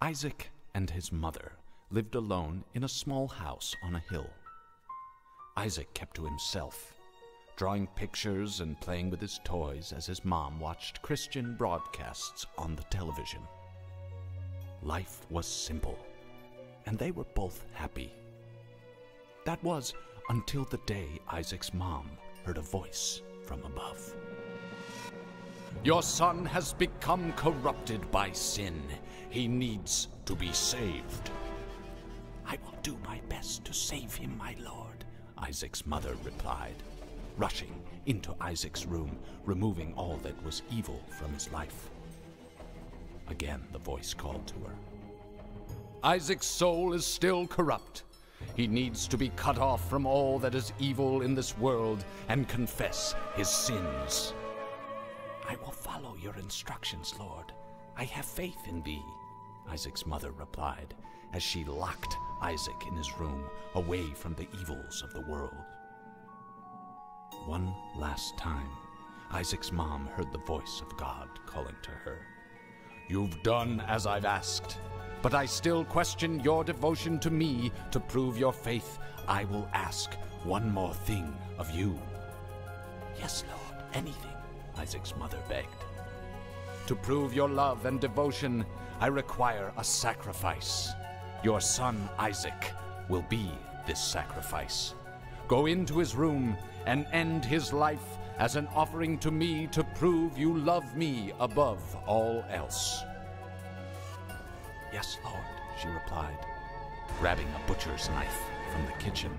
Isaac and his mother lived alone in a small house on a hill. Isaac kept to himself, drawing pictures and playing with his toys as his mom watched Christian broadcasts on the television. Life was simple, and they were both happy. That was until the day Isaac's mom heard a voice from above. "Your son has become corrupted by sin. He needs to be saved." "I will do my best to save him, my lord," Isaac's mother replied, rushing into Isaac's room, removing all that was evil from his life. Again, the voice called to her. "Isaac's soul is still corrupt. He needs to be cut off from all that is evil in this world and confess his sins." "I will follow your instructions, Lord. I have faith in thee," Isaac's mother replied, as she locked Isaac in his room, away from the evils of the world. One last time, Isaac's mom heard the voice of God calling to her. "You've done as I've asked, but I still question your devotion to me. To prove your faith, I will ask one more thing of you." "Yes, Lord, anything," Isaac's mother begged. "To prove your love and devotion, I require a sacrifice. Your son Isaac will be this sacrifice. Go into his room and end his life as an offering to me to prove you love me above all else." "Yes, Lord," she replied, grabbing a butcher's knife from the kitchen.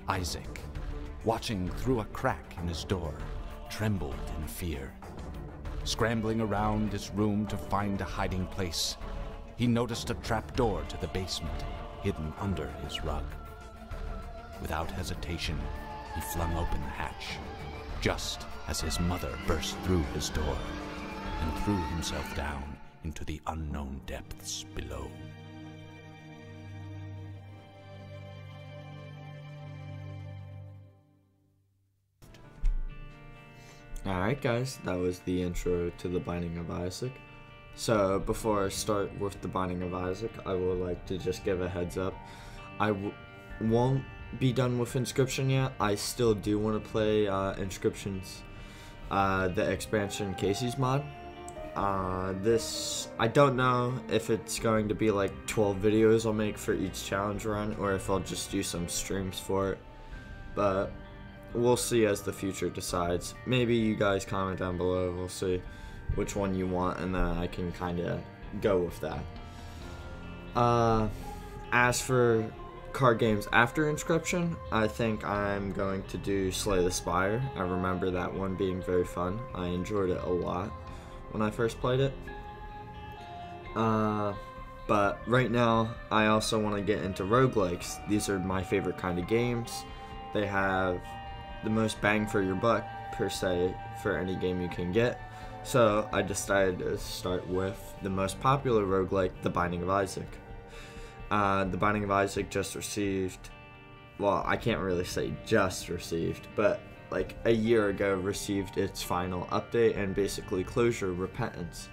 Isaac, watching through a crack in his door, trembled in fear. Scrambling around his room to find a hiding place, he noticed a trap door to the basement hidden under his rug. Without hesitation, he flung open the hatch, just as his mother burst through his door and threw himself down into the unknown depths below. Alright guys, that was the intro to The Binding of Isaac. So before I start with The Binding of Isaac, I would like to just give a heads up. I won't be done with Inscription yet. I still do want to play Inscription's the expansion Casey's mod. I don't know if it's going to be like 12 videos I'll make for each challenge run, or if I'll just do some streams for it, but we'll see as the future decides. Maybe you guys comment down below, we'll see which one you want, and then I can kind of go with that. As for card games after Inscription, I think I'm going to do Slay the Spire. I remember that one being very fun. I enjoyed it a lot when I first played it. But right now, I also want to get into roguelikes. These are my favorite kind of games. They have the most bang for your buck, per se, for any game you can get. So I decided to start with the most popular roguelike, The Binding of Isaac. The Binding of Isaac just received, well, I can't really say just received, but like a year ago received its final update and basically closure, Repentance.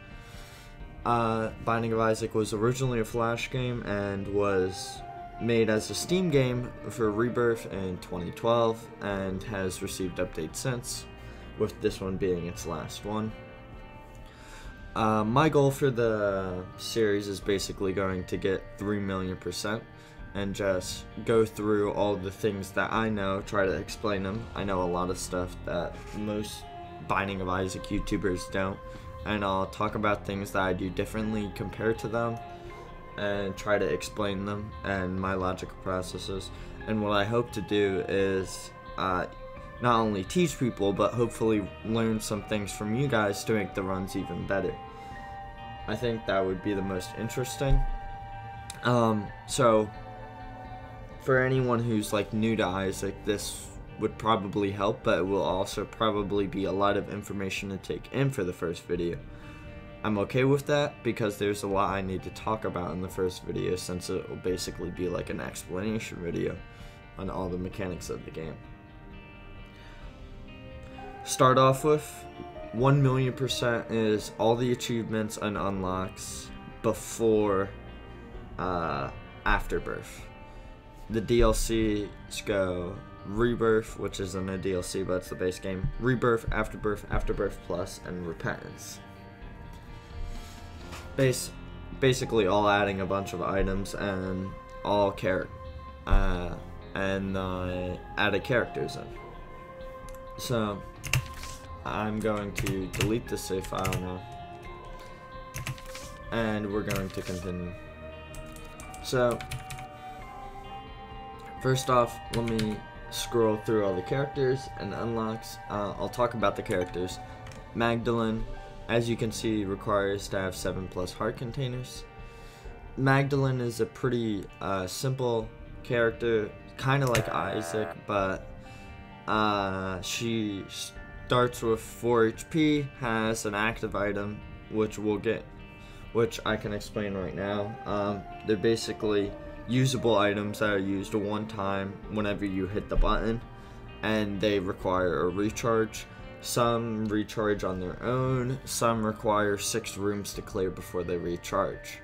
Binding of Isaac was originally a Flash game and was made as a Steam game for Rebirth in 2012 and has received updates since, with this one being its last one. My goal for the series is basically going to get 3 million% and just go through all the things that I know, try to explain them. I know a lot of stuff that most Binding of Isaac YouTubers don't, and I'll talk about things that I do differently compared to them and try to explain them and my logical processes. And what I hope to do is not only teach people, but hopefully learn some things from you guys to make the runs even better. I think that would be the most interesting. So for anyone who's like new to Isaac, this would probably help, but it will also probably be a lot of information to take in for the first video. I'm okay with that because there's a lot I need to talk about in the first video, since it will basically be like an explanation video on all the mechanics of the game. Start off with 1 million% is all the achievements and unlocks before Afterbirth. The DLCs go Rebirth, which isn't a DLC, but it's the base game. Rebirth, Afterbirth, Afterbirth Plus, and Repentance. Basically all adding a bunch of items and all added characters in. So I'm going to delete this save file now, and we're going to continue. So first off, let me scroll through all the characters and unlocks. I'll talk about the characters. Magdalene, as you can see, requires to have 7+ heart containers. Magdalene is a pretty simple character, kind of like Isaac, but she starts with 4 HP, has an active item, which I can explain right now. They're basically usable items that are used one time whenever you hit the button, and they require a recharge. Some recharge on their own, some require 6 rooms to clear before they recharge.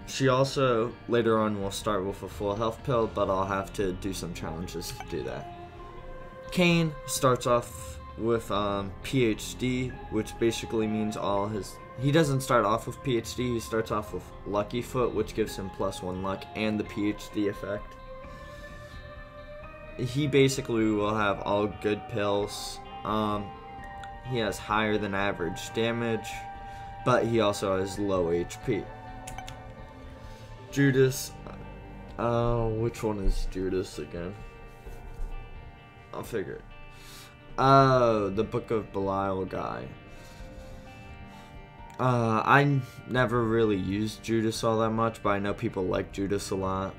She also later on will start with a full health pill, but I'll have to do some challenges to do that. Cain starts off with PhD, which basically means he doesn't start off with PhD, he starts off with Lucky Foot, which gives him +1 luck and the PhD effect. He basically will have all good pills. He has higher than average damage, but he also has low HP. Judas, which one is Judas again? I'll figure it. Oh, the Book of Belial guy. I never really used Judas all that much, but I know people like Judas a lot.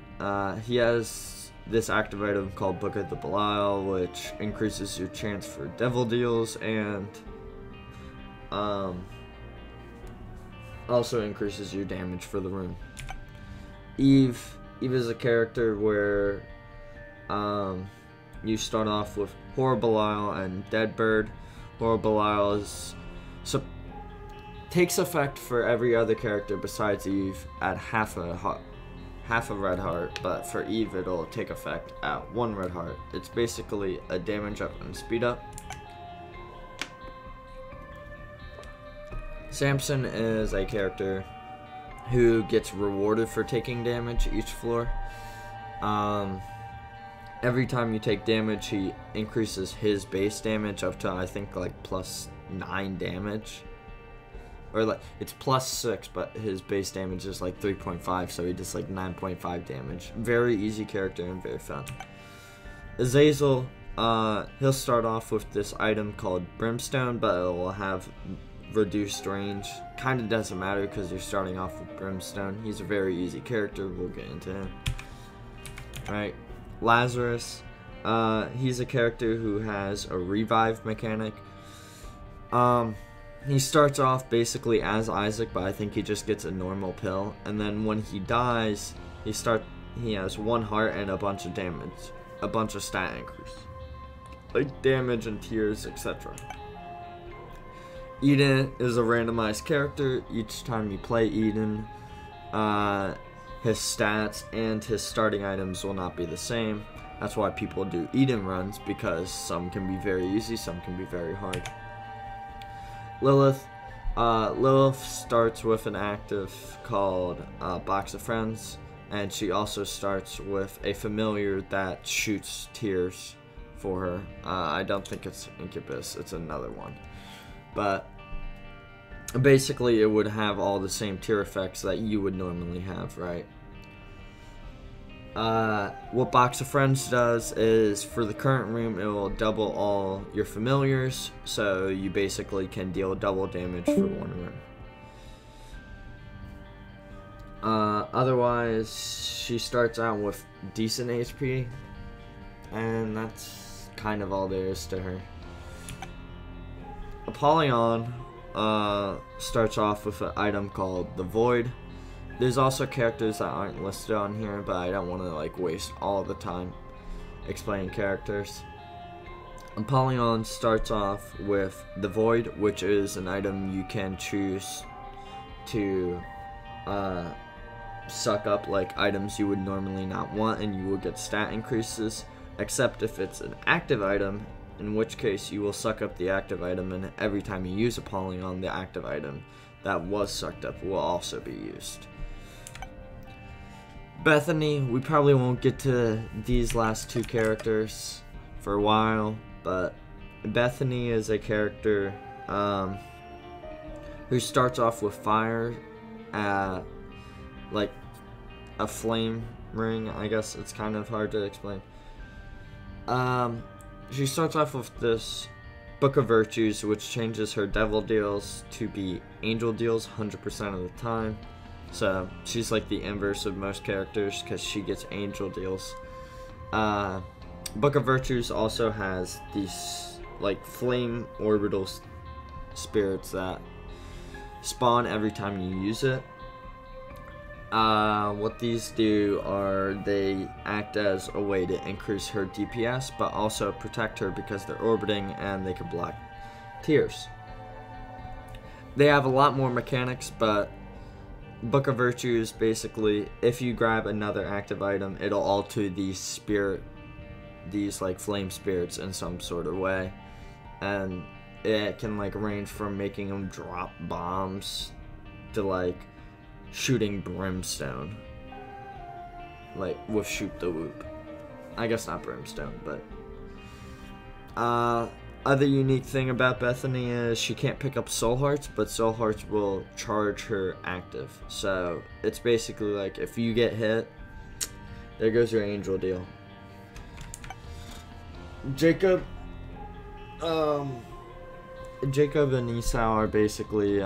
He has this active item called Book of the Belial, which increases your chance for devil deals and also increases your damage for the room. Eve is a character where you start off with Horror Belial and Deadbird. Horror Belial takes effect for every other character besides Eve at half a red heart, but for Eve it'll take effect at 1 red heart. It's basically a damage up and speed up. Samson is a character who gets rewarded for taking damage each floor. Every time you take damage, he increases his base damage up to, I think, like +9 damage. Or like, it's +6, but his base damage is like 3.5, so he does like 9.5 damage. Very easy character and very fun. Azazel, he'll start off with this item called Brimstone, but it will have reduced range. Kind of doesn't matter because you're starting off with Brimstone. He's a very easy character. We'll get into him. Alright, Lazarus. He's a character who has a revive mechanic. He starts off basically as Isaac, but I think he just gets a normal pill. And then when he dies, he has 1 heart and a bunch of damage, a bunch of stat increase, like damage and tears, etc. Eden is a randomized character. Each time you play Eden, his stats and his starting items will not be the same. That's why people do Eden runs, because some can be very easy, some can be very hard. Lilith. Lilith starts with an active called Box of Friends, and she also starts with a familiar that shoots tears for her. I don't think it's Incubus, it's another one. But basically it would have all the same tear effects that you would normally have, right? What Box of Friends does is, for the current room, it will double all your familiars, so you basically can deal double damage for 1 room. Otherwise, she starts out with decent HP, and that's kind of all there is to her. Apollyon starts off with an item called the Void. There's also characters that aren't listed on here, but I don't want to like waste all the time explaining characters. Apollyon starts off with the Void, which is an item you can choose to suck up like items you would normally not want, and you will get stat increases, except if it's an active item, in which case you will suck up the active item, and every time you use Appalling on the active item that was sucked up will also be used. Bethany, we probably won't get to these last two characters for a while, but Bethany is a character who starts off with fire, like a flame ring. I guess it's kind of hard to explain. She starts off with this Book of Virtues, which changes her devil deals to be angel deals 100% of the time. So she's like the inverse of most characters because she gets angel deals. Book of Virtues also has these like flame orbital spirits that spawn every time you use it. What these do are they act as a way to increase her DPS, but also protect her because they're orbiting and they can block tears. They have a lot more mechanics, but Book of Virtues, basically, if you grab another active item, it'll alter these like flame spirits in some sort of way, and it can like range from making them drop bombs to like shooting brimstone, like with Shoot the Whoop. I guess not brimstone, but other unique thing about Bethany is she can't pick up soul hearts, but soul hearts will charge her active. So it's basically like if you get hit, there goes your angel deal. Jacob and Esau are basically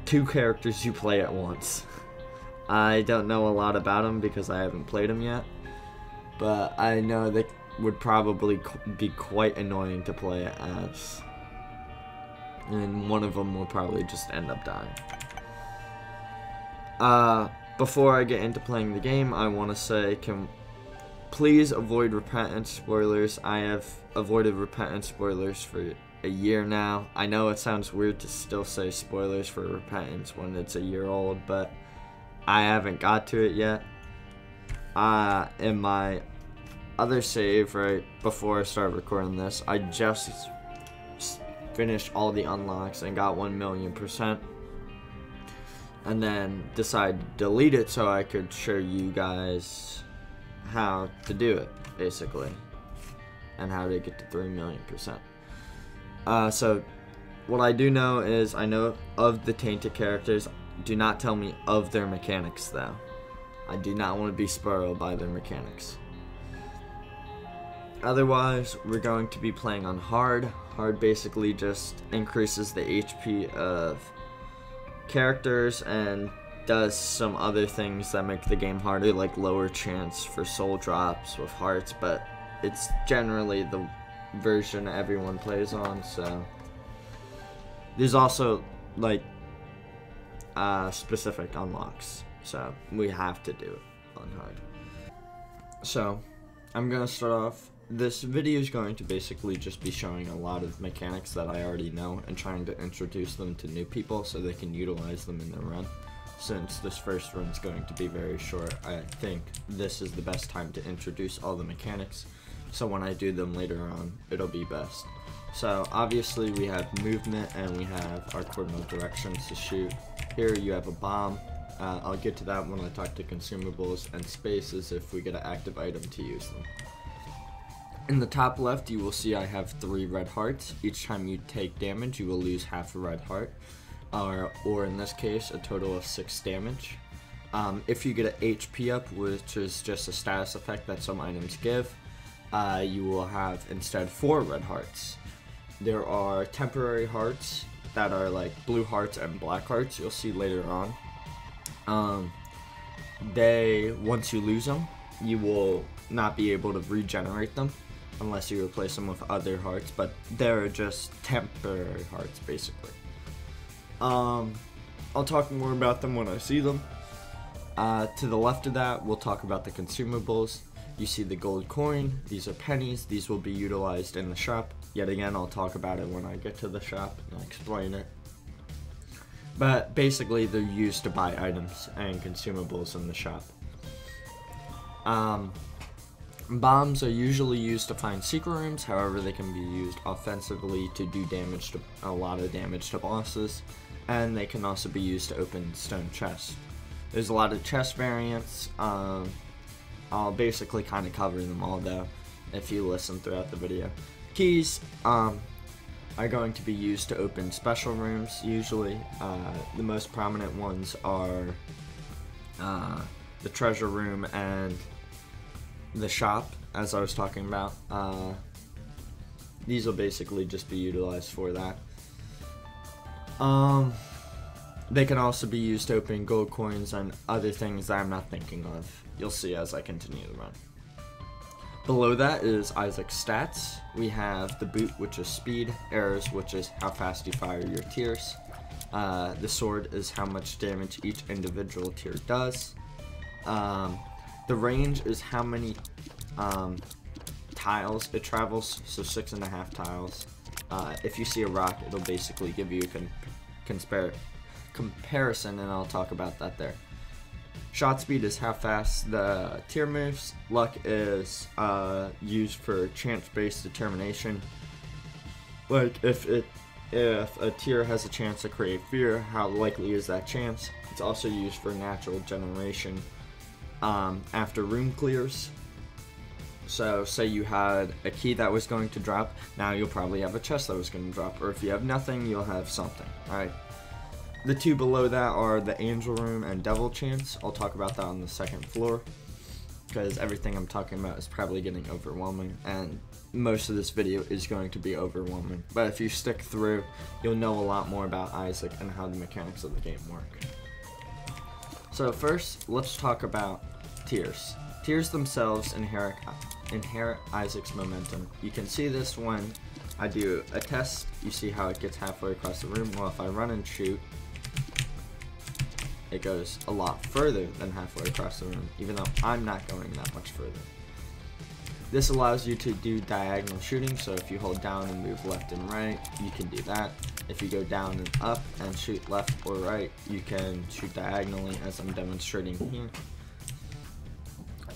two characters you play at once. I don't know a lot about them because I haven't played them yet, but I know they would probably be quite annoying to play as, and one of them will probably just end up dying. Before I get into playing the game, I want to say, please avoid Repentance spoilers. I have avoided Repentance spoilers for a year now. I know it sounds weird to still say spoilers for Repentance when it's a year old, but I haven't got to it yet. In my other save right before I started recording this, I just finished all the unlocks and got 1,000,000%, and then decided to delete it so I could show you guys how to do it, basically, and how to get to 3,000,000%. So what I do know is I know of the Tainted characters. Do not tell me of their mechanics, though. I do not want to be spoiled by their mechanics. Otherwise, we're going to be playing on hard. Hard basically just increases the HP of characters and does some other things that make the game harder, like lower chance for soul drops with hearts, but it's generally the version everyone plays on. So there's also like specific unlocks, so we have to do it on hard. So I'm gonna start off. This video is going to basically just be showing a lot of mechanics that I already know and trying to introduce them to new people so they can utilize them in their run. Since this first run is going to be very short, I think this is the best time to introduce all the mechanics, so when I do them later on, it'll be best. So obviously we have movement and we have our cardinal directions to shoot. Here you have a bomb. I'll get to that when I talk to consumables, and spaces if we get an active item to use them. In the top left, you will see I have 3 red hearts. Each time you take damage, you will lose half a red heart, or in this case, a total of 6 damage. If you get an HP up, which is just a status effect that some items give, you will have instead 4 red hearts. There are temporary hearts that are like blue hearts and black hearts, you'll see later on. Once you lose them, you will not be able to regenerate them unless you replace them with other hearts, but they're just temporary hearts basically. I'll talk more about them when I see them. To the left of that, we'll talk about the consumables. You see the gold coin, these are pennies, these will be utilized in the shop. Yet again, I'll talk about it when I get to the shop and I'll explain it. But basically, they're used to buy items and consumables in the shop. Bombs are usually used to find secret rooms. However, they can be used offensively to do a lot of damage to bosses. And they can also be used to open stone chests. There's a lot of chest variants. I'll basically kind of cover them all though, if you listen throughout the video. Keys are going to be used to open special rooms usually. The most prominent ones are the treasure room and the shop, as I was talking about. These will basically just be utilized for that. They can also be used to open gold coins and other things that I'm not thinking of. You'll see as I continue the run. Below that is Isaac's stats. We have the boot, which is speed, arrows, which is how fast you fire your tiers. The sword is how much damage each individual tier does. The range is how many tiles it travels, so 6.5 tiles. If you see a rock, it'll basically give you a comparison, and I'll talk about that there. Shot speed is how fast the tier moves. Luck is used for chance-based determination. Like if a tier has a chance to create fear, how likely is that chance? It's also used for natural generation after room clears. So say you had a key that was going to drop, now you'll probably have a chest that was going to drop, or if you have nothing, you'll have something. Alright. The two below that are the Angel Room and Devil Chance. I'll talk about that on the second floor, because everything I'm talking about is probably getting overwhelming, and most of this video is going to be overwhelming. But if you stick through, you'll know a lot more about Isaac and how the mechanics of the game work. So first, let's talk about tiers. Tiers themselves inherit Isaac's momentum. You can see this when I do a test. You see how it gets halfway across the room. Well, if I run and shoot, it goes a lot further than halfway across the room, even though I'm not going that much further. This allows you to do diagonal shooting, so if you hold down and move left and right, you can do that. If you go down and up and shoot left or right, you can shoot diagonally, as I'm demonstrating here.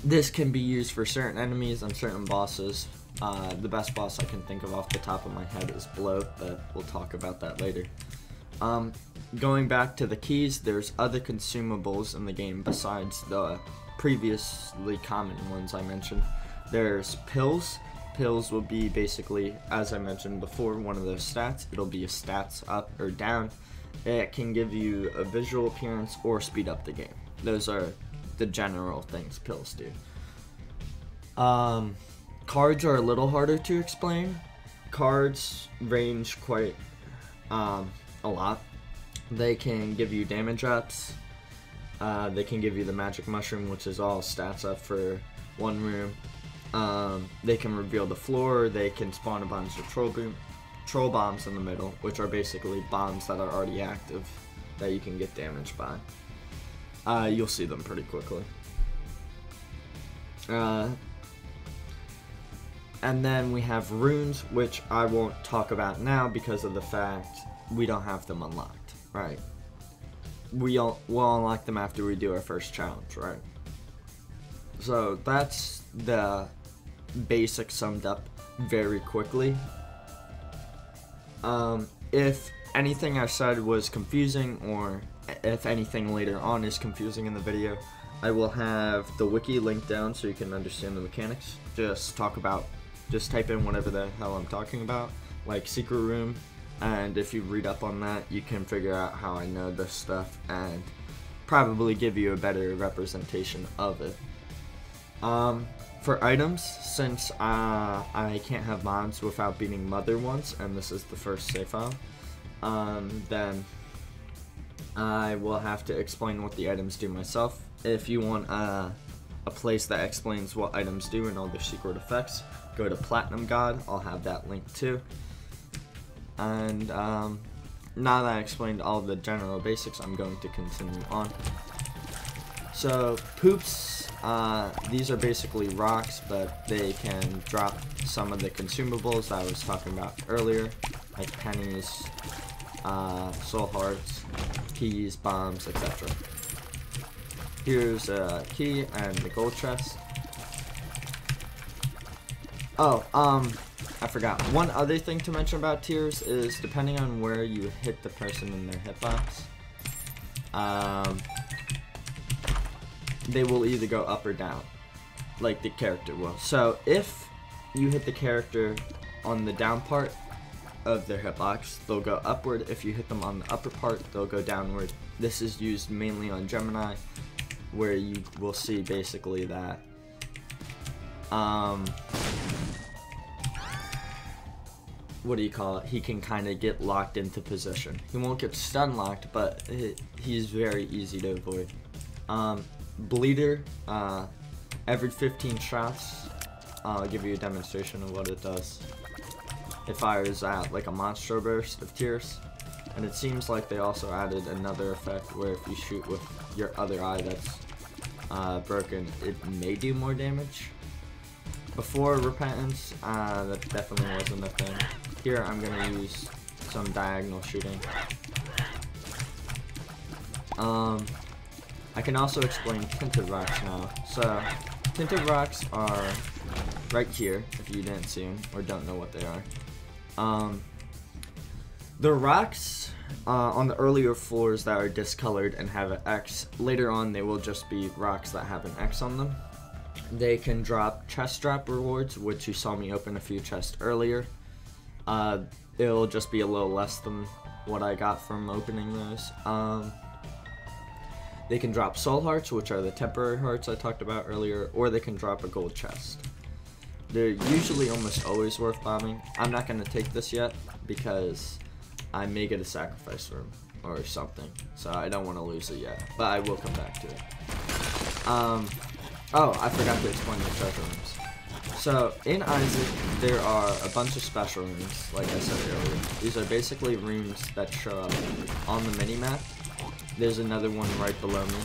This can be used for certain enemies and certain bosses. The best boss I can think of off the top of my head is Blow, but we'll talk about that later. Going back to the keys, there's other consumables in the game besides the previously common ones I mentioned. There's pills. Pills will be basically, as I mentioned before, one of those stats. It'll be a stats up or down. It can give you a visual appearance or speed up the game. Those are the general things pills do. Cards are a little harder to explain. Cards range quite a lot. They can give you damage ups. They can give you the magic mushroom, which is all stats up for one room. They can reveal the floor. They can spawn a bunch of troll bombs in the middle, which are basically bombs that are already active that you can get damaged by. You'll see them pretty quickly. And then we have runes, which I won't talk about now because of the fact we don't have them unlocked, right? We'll unlock them after we do our first challenge, right? So that's the basic summed up very quickly. If anything I said was confusing, or if anything later on is confusing in the video, I will have the wiki linked down so you can understand the mechanics. Just type in whatever the hell I'm talking about, like secret room, and if you read up on that, you can figure out how I know this stuff and probably give you a better representation of it. For items, since I can't have mods without beating Mother once, and this is the first save file, then I will have to explain what the items do myself. If you want a place that explains what items do and all their secret effects, go to Platinum God. I'll have that linked too. And now that I explained all the general basics, I'm going to continue on. So poops, these are basically rocks, but they can drop some of the consumables that I was talking about earlier, like pennies, soul hearts, keys, bombs, etc. Here's a key and the gold chest. Oh, I forgot. One other thing to mention about tiers is depending on where you hit the person in their hitbox, they will either go up or down, like the character will. So if you hit the character on the down part of their hitbox, they'll go upward. If you hit them on the upper part, they'll go downward. This is used mainly on Gemini, where you will see basically that what do you call it? He can kind of get locked into position. He won't get stun locked, but he's very easy to avoid. Bleeder, every 15 shots, I'll give you a demonstration of what it does. It fires out like a monster burst of tears, and it seems like they also added another effect where if you shoot with your other eye that's broken, it may do more damage. Before Repentance, that definitely wasn't a thing. Here I'm going to use some diagonal shooting. I can also explain Tinted rocks now. So, Tinted rocks are right here, if you didn't see them or don't know what they are. The rocks on the earlier floors that are discolored and have an X, later on they will just be rocks that have an X on them. They can drop chest drop rewards, which you saw me open a few chests earlier. It'll just be a little less than what I got from opening those. They can drop soul hearts, which are the temporary hearts I talked about earlier, or they can drop a gold chest. They're usually almost always worth bombing. I'm not going to take this yet because I may get a sacrifice room or something, so I don't want to lose it yet, but I will come back to it. Oh, I forgot to explain the treasure rooms. So, in Isaac, there are a bunch of special rooms, like I said earlier. These are basically rooms that show up on the minimap. There's another one right below me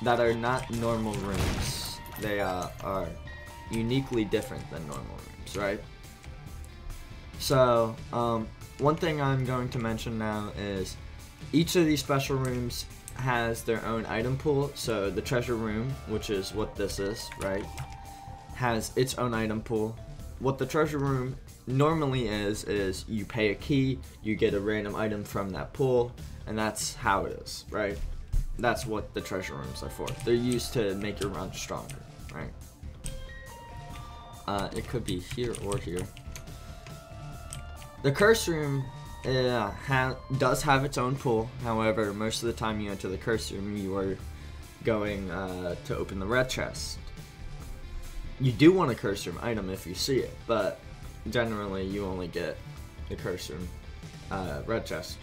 that are not normal rooms. They are uniquely different than normal rooms, right? So, one thing I'm going to mention now is each of these special rooms has their own item pool. So the treasure room, which is what this is, right, has its own item pool. What the treasure room normally is you pay a key, you get a random item from that pool, and that's how it is, right? That's what the treasure rooms are for. They're used to make your run stronger, right? It could be here or here. The curse room does have its own pool. However, most of the time you enter the curse room, you are going to open the red chest. You do want a curse room item if you see it, but generally you only get the curse room red chest.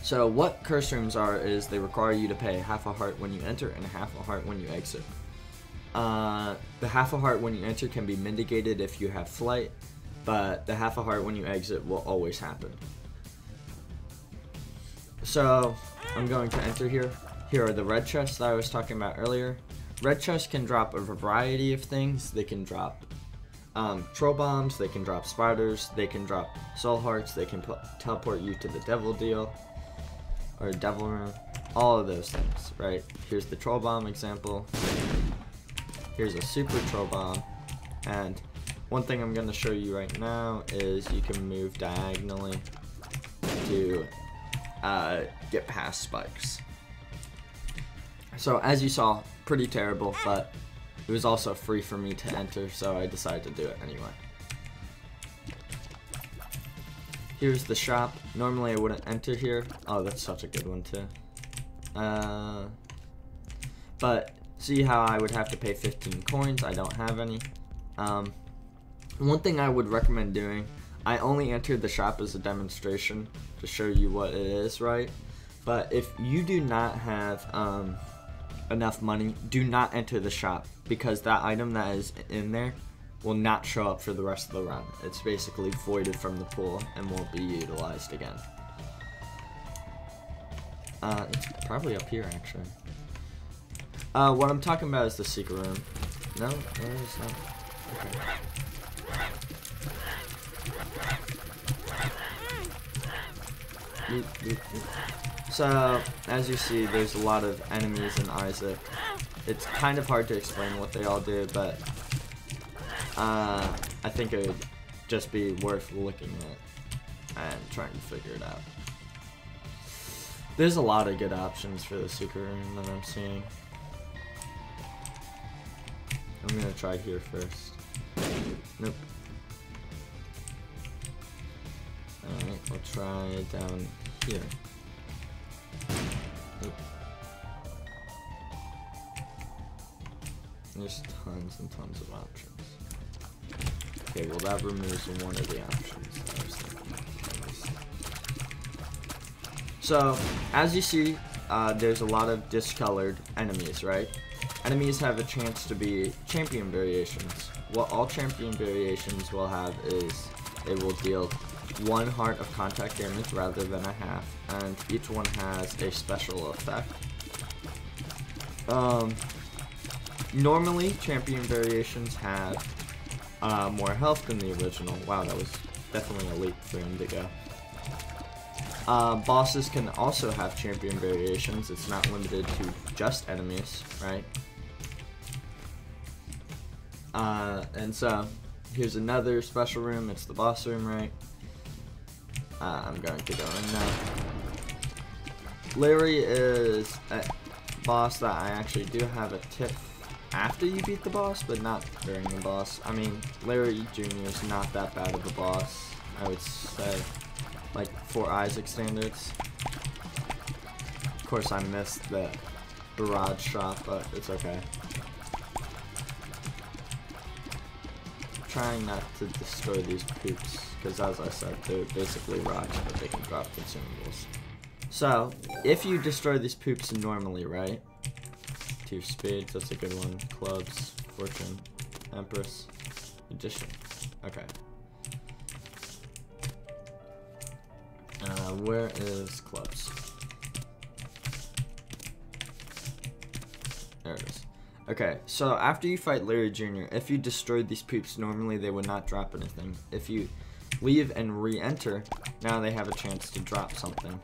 So what curse rooms are is they require you to pay half a heart when you enter and half a heart when you exit. The half a heart when you enter can be mitigated if you have flight, but the half a heart when you exit will always happen. So I'm going to enter here. Here are the red chests that I was talking about earlier. Red chests can drop a variety of things. They can drop troll bombs, they can drop spiders, they can drop soul hearts, they can teleport you to the devil deal or devil room, all of those things, right? Here's the troll bomb example. Here's a super troll bomb, and one thing I'm going to show you right now is you can move diagonally to get past spikes. So as you saw, pretty terrible, but it was also free for me to enter, so I decided to do it anyway. Here's the shop. Normally I wouldn't enter here. Oh, that's such a good one too. But see how I would have to pay 15 coins? I don't have any. One thing I would recommend doing, I only entered the shop as a demonstration to show you what it is, right? But if you do not have enough money, do not enter the shop, because that item that is in there will not show up for the rest of the run. It's basically voided from the pool and won't be utilized again. It's probably up here actually. What I'm talking about is the secret room. No, it's not. Okay. So, as you see, there's a lot of enemies in Isaac. It's kind of hard to explain what they all do, but I think it would just be worth looking at and trying to figure it out. There's a lot of good options for the secret room that I'm seeing. I'm gonna try here first. Nope. Alright, we'll try down here. Nope. There's tons and tons of options. Okay, well that removes one of the options that I was thinking of. So, as you see, there's a lot of discolored enemies, right? Enemies have a chance to be champion variations. What all champion variations will have is they will deal 1 heart of contact damage rather than a half, and each one has a special effect. Normally, champion variations have more health than the original. Wow, that was definitely a leap for him to go. Bosses can also have champion variations. It's not limited to just enemies, right? And so, here's another special room. It's the boss room, right? I'm going to go in now. Larry is a boss that I actually do have a tip after you beat the boss, but not during the boss. I mean, Larry Jr. is not that bad of a boss, I would say, like for Isaac standards. Of course, I missed the barrage shot, but it's okay. Trying not to destroy these poops, because as I said, they're basically rocks, but they can drop consumables. So, if you destroy these poops normally, right? 2 spades, that's a good one. Clubs, fortune, empress, magician. Okay. Where is clubs? There it is. Okay, so after you fight Larry Jr., if you destroyed these poops, normally they would not drop anything. If you leave and re-enter, now they have a chance to drop something.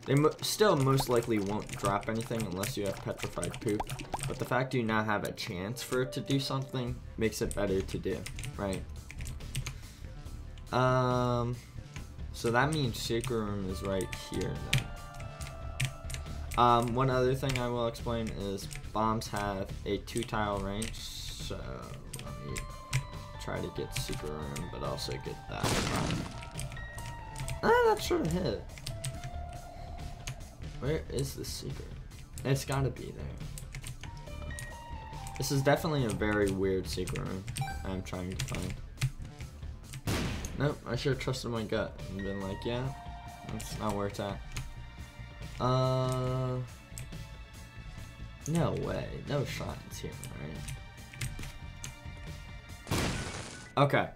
They still most likely won't drop anything unless you have petrified poop, but the fact you now have a chance for it to do something makes it better to do, right? So that means secret room is right here then. One other thing I will explain is bombs have a 2-tile range, so let me try to get secret room, but also get that. That should have hit. Where is the secret? It's gotta be there. This is definitely a very weird secret room I'm trying to find. Nope, I should have trusted my gut and been like, yeah, that's not where it's at. No way. No shot it's here, right? Okay.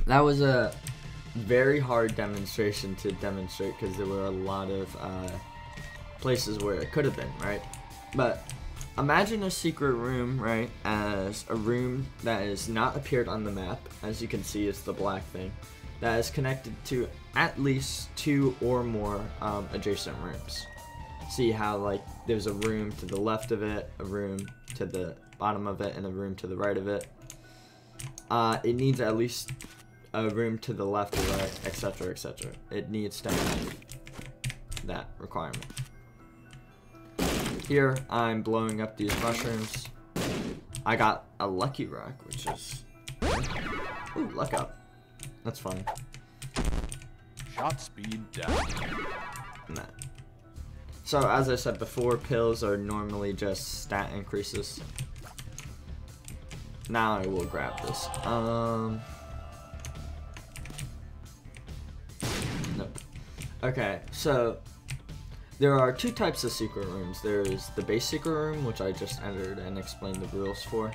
That was a very hard demonstration to demonstrate because there were a lot of places where it could have been, right? But imagine a secret room, right, as a room that is not appeared on the map. As you can see, it's the black thing that is connected to at least 2 or more adjacent rooms. See how, like, there's a room to the left of it, a room to the bottom of it, and a room to the right of it. It needs at least a room to the left or right, etc., etc. It needs to have that requirement. Here, I'm blowing up these mushrooms. I got a lucky rock, which is... Ooh, luck up. That's fun. Shot speed down. Nah. So, as I said before, pills are normally just stat increases. Now I will grab this. Nope. Okay, so there are 2 types of secret rooms. There's the base secret room, which I just entered and explained the rules for.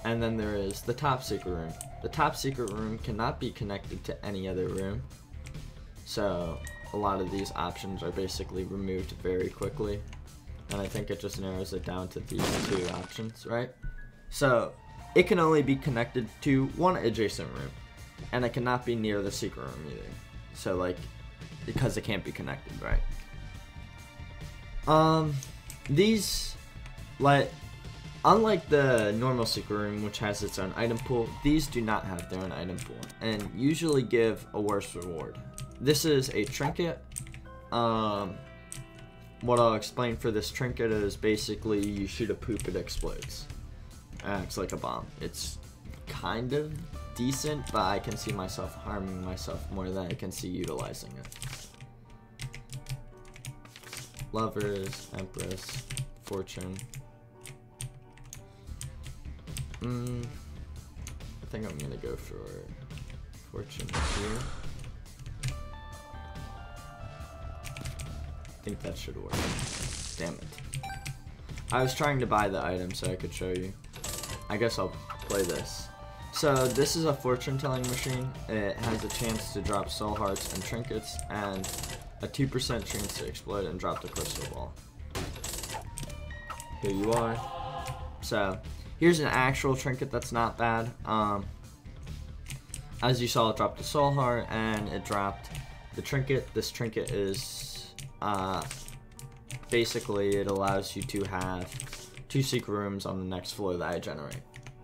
And then there is the top secret room. The top secret room cannot be connected to any other room. So a lot of these options are basically removed very quickly. And I think it just narrows it down to these 2 options, right? So it can only be connected to 1 adjacent room. And it cannot be near the secret room either. So like, because it can't be connected, right? These, like, unlike the normal secret room, which has its own item pool, these do not have their own item pool, and usually give a worse reward. This is a trinket. What I'll explain for this trinket is basically you shoot a poop, it explodes. Acts like a bomb. It's kind of decent, but I can see myself harming myself more than I can see utilizing it. Lovers, Empress, Fortune. I think I'm gonna go for Fortune here. I think that should work. Damn it. I was trying to buy the item so I could show you. I guess I'll play this. So this is a fortune telling machine. It has a chance to drop soul hearts and trinkets and a 2% chance to explode and drop the crystal ball. Here you are. So here's an actual trinket that's not bad. As you saw, it dropped a soul heart and it dropped the trinket. This trinket is basically it allows you to have 2 secret rooms on the next floor that I generate,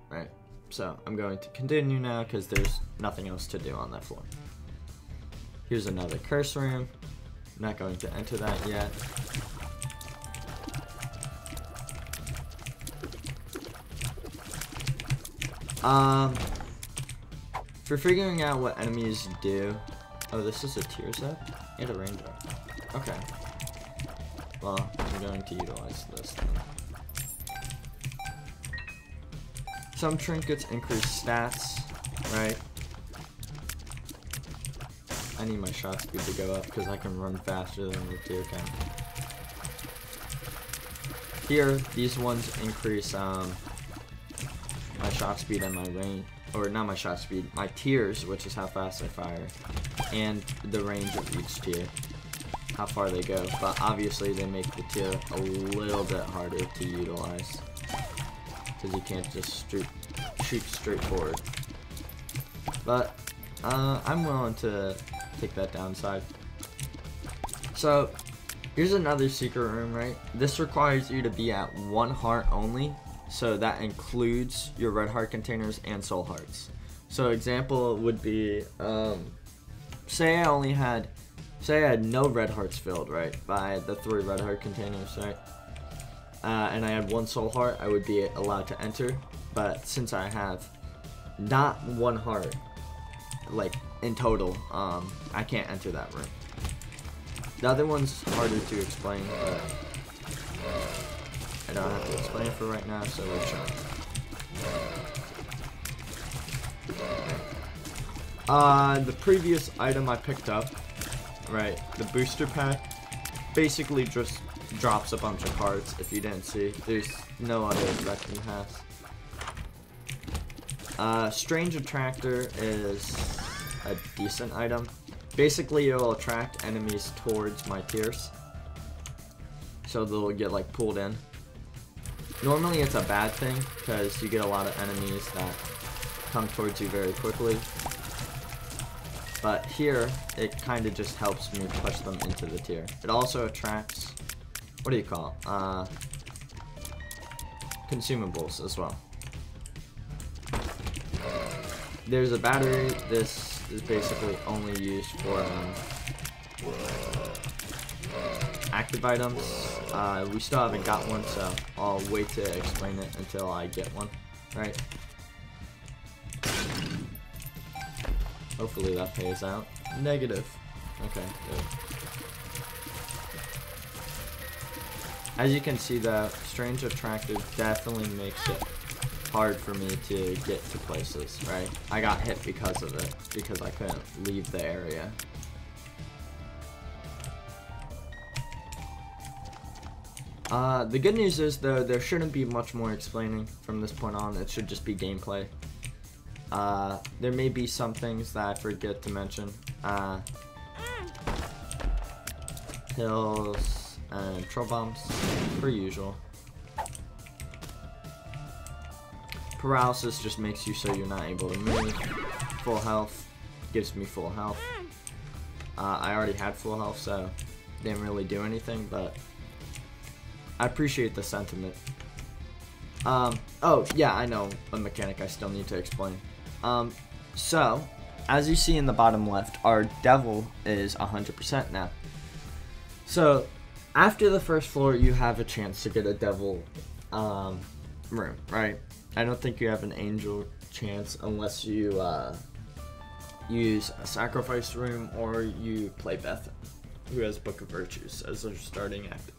right? So I'm going to continue now because there's nothing else to do on that floor. Here's another curse room. I'm not going to enter that yet. For figuring out what enemies do. Oh, this is a tier set? And a rainbow. Okay. Well, I'm going to utilize this then. Some trinkets increase stats, right? I need my shot speed to go up because I can run faster than the tier can. Here, these ones increase my shot speed and my range, or not my shot speed, my tiers, which is how fast I fire, and the range of each tier, how far they go. But obviously they make the tier a little bit harder to utilize because you can't just shoot straight forward. But I'm willing to take that downside. So here's another secret room, right? This requires you to be at 1 heart only, so that includes your red heart containers and soul hearts. So example would be, say I had no red hearts filled, right, by the 3 red heart containers, right? And I had 1 soul heart, I would be allowed to enter. But since I have not 1 heart, like in total, I can't enter that room. The other one's harder to explain, but I don't have to explain it for right now, so we're showing. The previous item I picked up, right, the booster pack, basically just drops a bunch of cards. If you didn't see, there's no other effect it has. Strange Attractor is a decent item. Basically, it will attract enemies towards my tiers, so they'll get like pulled in. Normally it's a bad thing because you get a lot of enemies that come towards you very quickly. But here, it kind of just helps me push them into the tier. It also attracts, what do you call it? Consumables as well. There's a battery. This is basically only used for active items. We still haven't got one, so I'll wait to explain it until I get one, right? Hopefully that pays out. Negative. Okay, good. As you can see, the Strange Attractor definitely makes it hard for me to get to places, right? I got hit because of it, because I couldn't leave the area. The good news is, though, there shouldn't be much more explaining from this point on. It should just be gameplay. There may be some things that I forget to mention. Pills and troll bombs, per usual. Paralysis just makes you so you're not able to move. Full health gives me full health. I already had full health, so didn't really do anything, but I appreciate the sentiment. Oh, yeah, I know a mechanic I still need to explain. So, as you see in the bottom left, our devil is 100% now. So, after the first floor, you have a chance to get a devil room, right? I don't think you have an angel chance unless you use a sacrifice room or you play Beth, who has Book of Virtues as their starting active.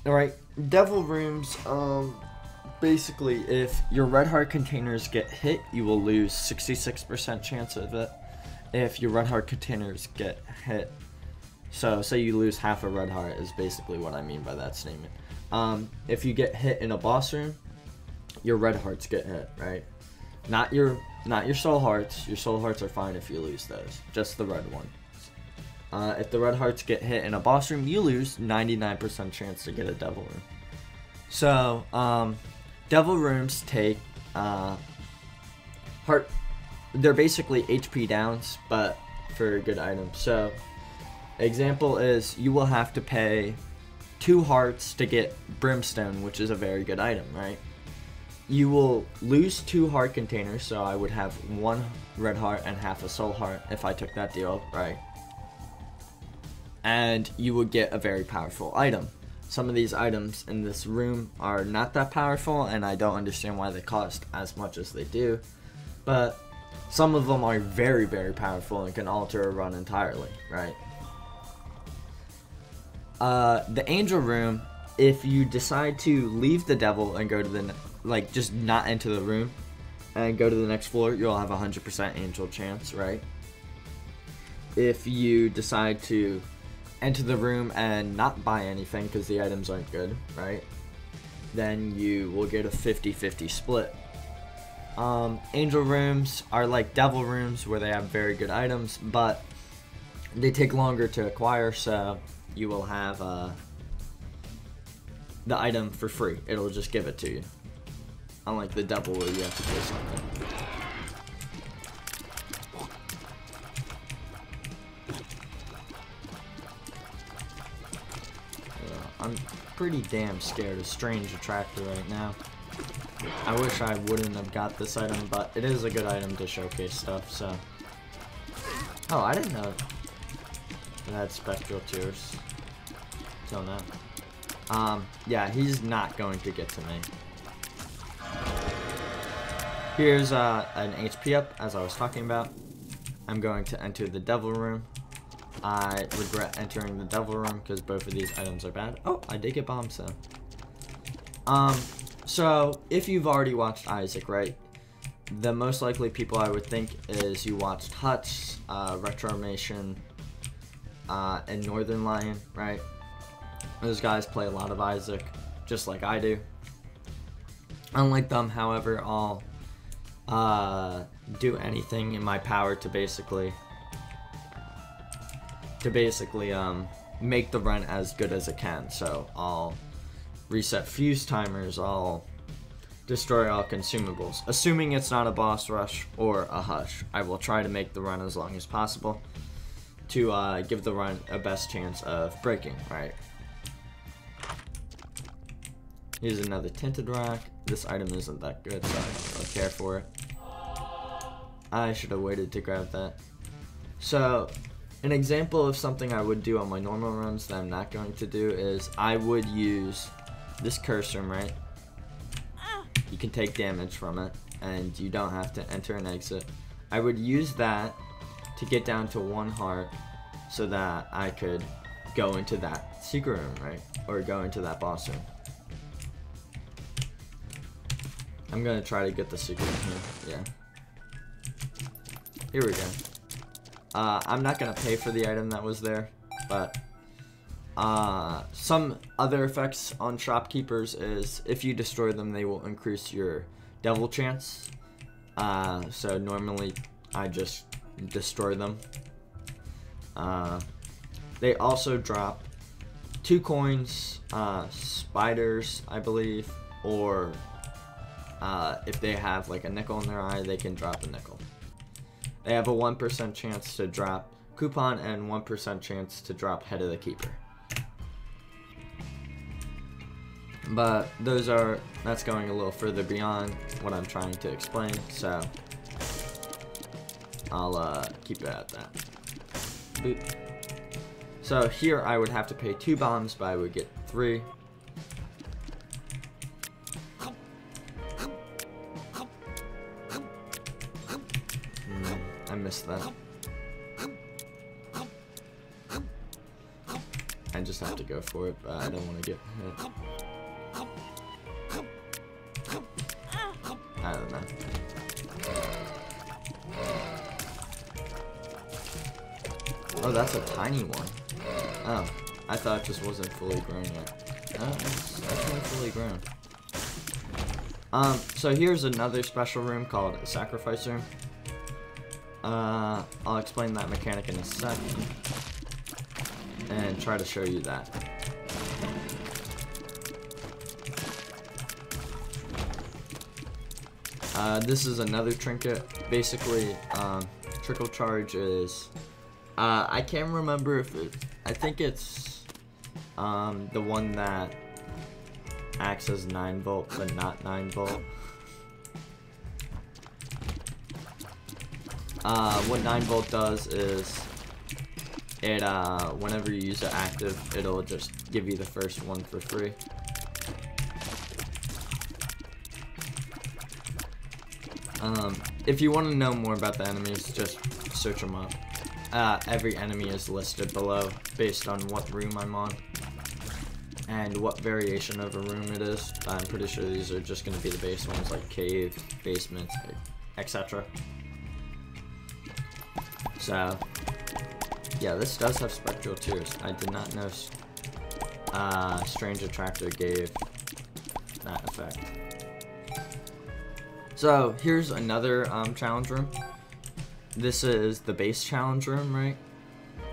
Alright, devil rooms, basically if your red heart containers get hit, you will lose 66% chance of it. If your red heart containers get hit, so say you lose half a red heart is basically what I mean by that statement. If you get hit in a boss room, your red hearts get hit, right? Not your soul hearts. Your soul hearts are fine if you lose those. Just the red one. If the red hearts get hit in a boss room, you lose 99% chance to get a devil room. So, devil rooms take heart. They're basically HP downs, but for good items. So, example is you will have to pay 2 hearts to get brimstone, which is a very good item, right? You will lose 2 heart containers, so I would have 1 red heart and half a soul heart if I took that deal, right? And you would get a very powerful item. Some of these items in this room are not that powerful, and I don't understand why they cost as much as they do, but some of them are very, very powerful and can alter a run entirely, right? The angel room, if you decide to leave the devil and go to the, like, just not enter the room and go to the next floor, you'll have 100% angel chance, right? If you decide to enter the room and not buy anything because the items aren't good, right? Then you will get a 50-50 split. Angel rooms are like devil rooms where they have very good items, but they take longer to acquire, so you will have the item for free. It'll just give it to you. Unlike the devil where you have to pay something. I'm pretty damn scared of Strange Attractor right now. I wish I wouldn't have got this item, but it is a good item to showcase stuff, so. Oh, I didn't know it had spectral tears. Till now. Yeah, he's not going to get to me. Here's an HP up, as I was talking about. I'm going to enter the devil room. I regret entering the devil room because both of these items are bad. Oh, I did get bombs though. So if you've already watched Isaac, right? The most likely people I would think is you watched Hutch, Retromation, and Northern Lion, right? Those guys play a lot of Isaac, just like I do. Unlike them, however, I'll do anything in my power to basically make the run as good as it can. So I'll reset fuse timers, I'll destroy all consumables. Assuming it's not a boss rush or a hush, I will try to make the run as long as possible to give the run a best chance of breaking, right? Here's another tinted rack. This item isn't that good, so I don't really care for it. I should have waited to grab that. So, an example of something I would do on my normal runs that I'm not going to do is I would use this curse room, right? You can take damage from it, and you don't have to enter and exit. I would use that to get down to 1 heart so that I could go into that secret room, right? Or go into that boss room. I'm gonna try to get the secret room here, yeah. Here we go. I'm not gonna pay for the item that was there, but some other effects on shopkeepers is if you destroy them, they will increase your devil chance. So normally I just destroy them. They also drop 2 coins, spiders, I believe, or if they have like a nickel in their eye, they can drop a nickel. They have a 1% chance to drop coupon and 1% chance to drop Head of the Keeper. But that's going a little further beyond what I'm trying to explain, so I'll keep it at that. Boop. So here I would have to pay 2 bombs, but I would get 3. I missed that. I just have to go for it, but I don't want to get hit. I don't know. Oh, that's a tiny one. Oh, I thought it just wasn't fully grown yet. Oh, it's definitely fully grown. So here's another special room called a sacrifice room. I'll explain that mechanic in a second and try to show you that. This is another trinket. Basically, trickle charge is, I can't remember if I think it's the one that acts as 9 volt but not 9 volt. What 9 volt does is it whenever you use it active, it'll just give you the first one for free. If you want to know more about the enemies, just search them up. Every enemy is listed below based on what room I'm on and what variation of a room it is. I'm pretty sure these are just going to be the base ones like cave, basement, etc. So, yeah, this does have spectral tears. I did not know Strange Attractor gave that effect. So, here's another challenge room. This is the base challenge room, right?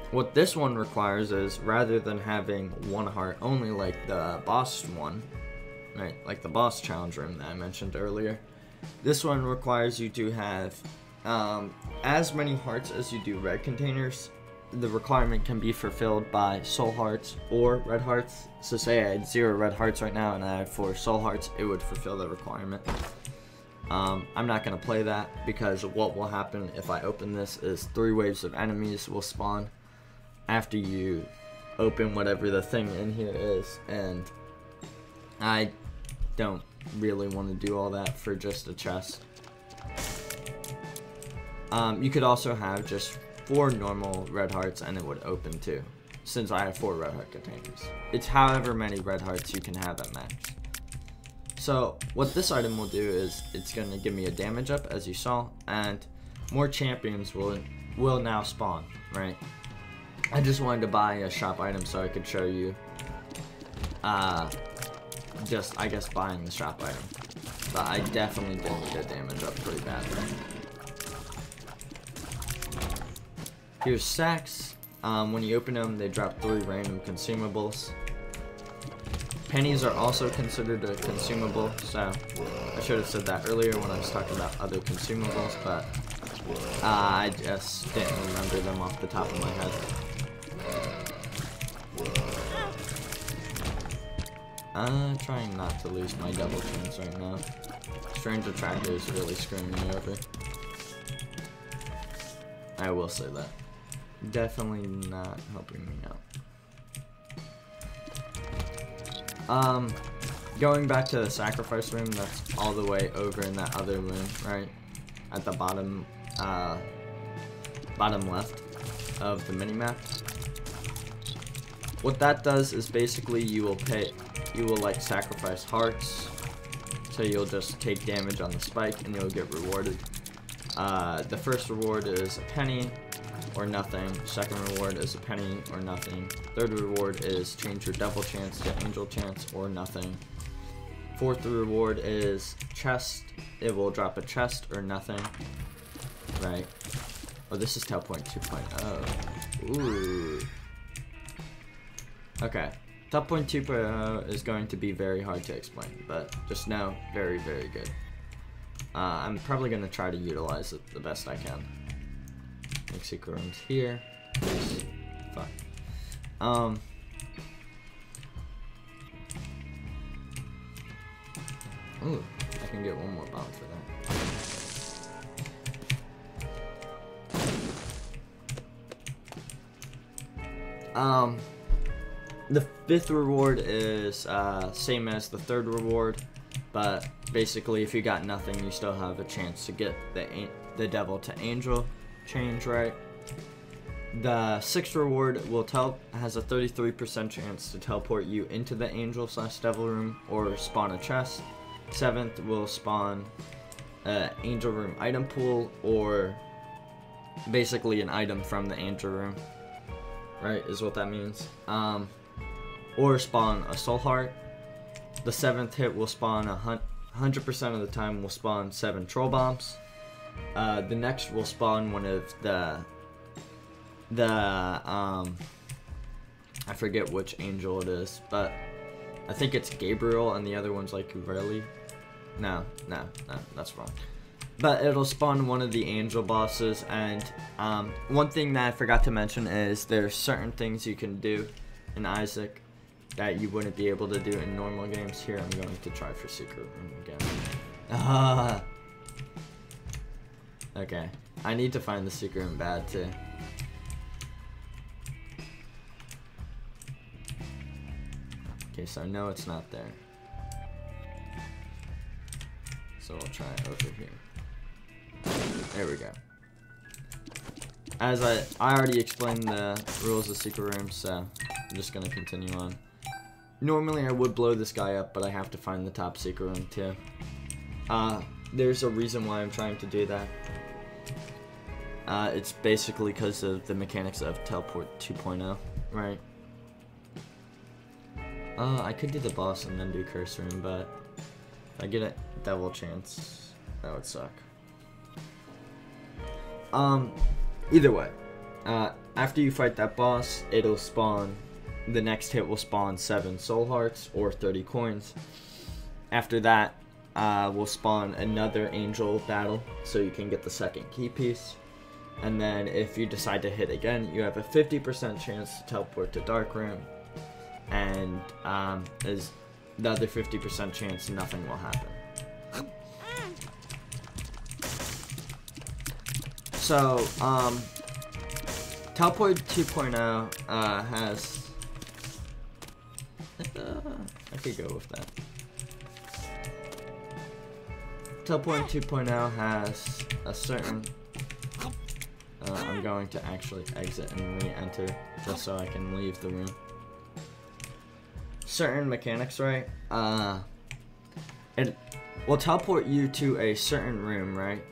What this one requires is, rather than having 1 heart only like the boss one, right, like the boss challenge room that I mentioned earlier, this one requires you to have as many hearts as you do red containers. The requirement can be fulfilled by soul hearts or red hearts. So say I had 0 red hearts right now and I have 4 soul hearts, it would fulfill the requirement. I'm not going to play that because what will happen if I open this is 3 waves of enemies will spawn after you open whatever the thing in here is, and I don't really want to do all that for just a chest. You could also have just 4 normal red hearts and it would open too, since I have 4 red heart containers. It's however many red hearts you can have at max. So what this item will do is it's going to give me a damage up, as you saw, and more champions will now spawn, right? I just wanted to buy a shop item so I could show you just, I guess, buying the shop item. But I definitely did need a damage up pretty badly. Here's sacks. When you open them, they drop 3 random consumables. Pennies are also considered a consumable, so I should have said that earlier when I was talking about other consumables, but I just didn't remember them off the top of my head. I'm trying not to lose my double chance right now. Strange Attractor is really screwing me over. I will say that. Definitely not helping me out. Going back to the sacrifice room, that's all the way over in that other room, right? At the bottom, bottom left of the minimap. What that does is basically you will like sacrifice hearts, so you'll just take damage on the spike and you'll get rewarded. The first reward is a penny or nothing. Second reward is a penny or nothing. Third reward is change your devil chance to angel chance or nothing. Fourth reward is chest. It will drop a chest or nothing. Right. Oh, this is Tail Point 2.0. Ooh. Okay. Top Point 2.0 is going to be very hard to explain, but just know, very, very good. I'm probably going to try to utilize it the best I can. Make secret rooms here. Fuck. Ooh, I can get one more bomb for that. The 5th reward is same as the 3rd reward, but basically if you got nothing, you still have a chance to get the devil to angel change, right? The 6th reward has a 33% chance to teleport you into the angel/devil room or spawn a chest. 7th will spawn angel room item pool, or basically an item from the angel room, right, is what that means. Or spawn a soul heart. The 7th hit will spawn 100% of the time will spawn 7 troll bombs. The next will spawn one of the I forget which angel it is, but I think it's Gabriel and the other one's like Uverli. No, that's wrong. But it'll spawn one of the angel bosses, and one thing that I forgot to mention is there's certain things you can do in Isaac that you wouldn't be able to do in normal games. Here, I'm going to try for secret room again. Okay, I need to find the secret room bad too. Okay, so no, it's not there. So we'll try it over here. There we go. As I already explained the rules of secret rooms, so I'm just gonna continue on. Normally I would blow this guy up, but I have to find the top secret room too. There's a reason why I'm trying to do that. It's basically because of the mechanics of Teleport 2.0, right? I could do the boss and then do curse room, but if I get a devil chance, that would suck. Either way, after you fight that boss, it'll spawn, the next hit will spawn 7 soul hearts or 30 coins. After that, we'll spawn another angel battle, so you can get the 2nd key piece. And then if you decide to hit again, you have a 50% chance to teleport to dark room, and there's the other 50% chance nothing will happen. So, Teleport 2.0 has... I could go with that. Teleport 2.0 has a certain... I'm going to actually exit and re-enter just so I can leave the room. Certain mechanics, right? It will teleport you to a certain room, right?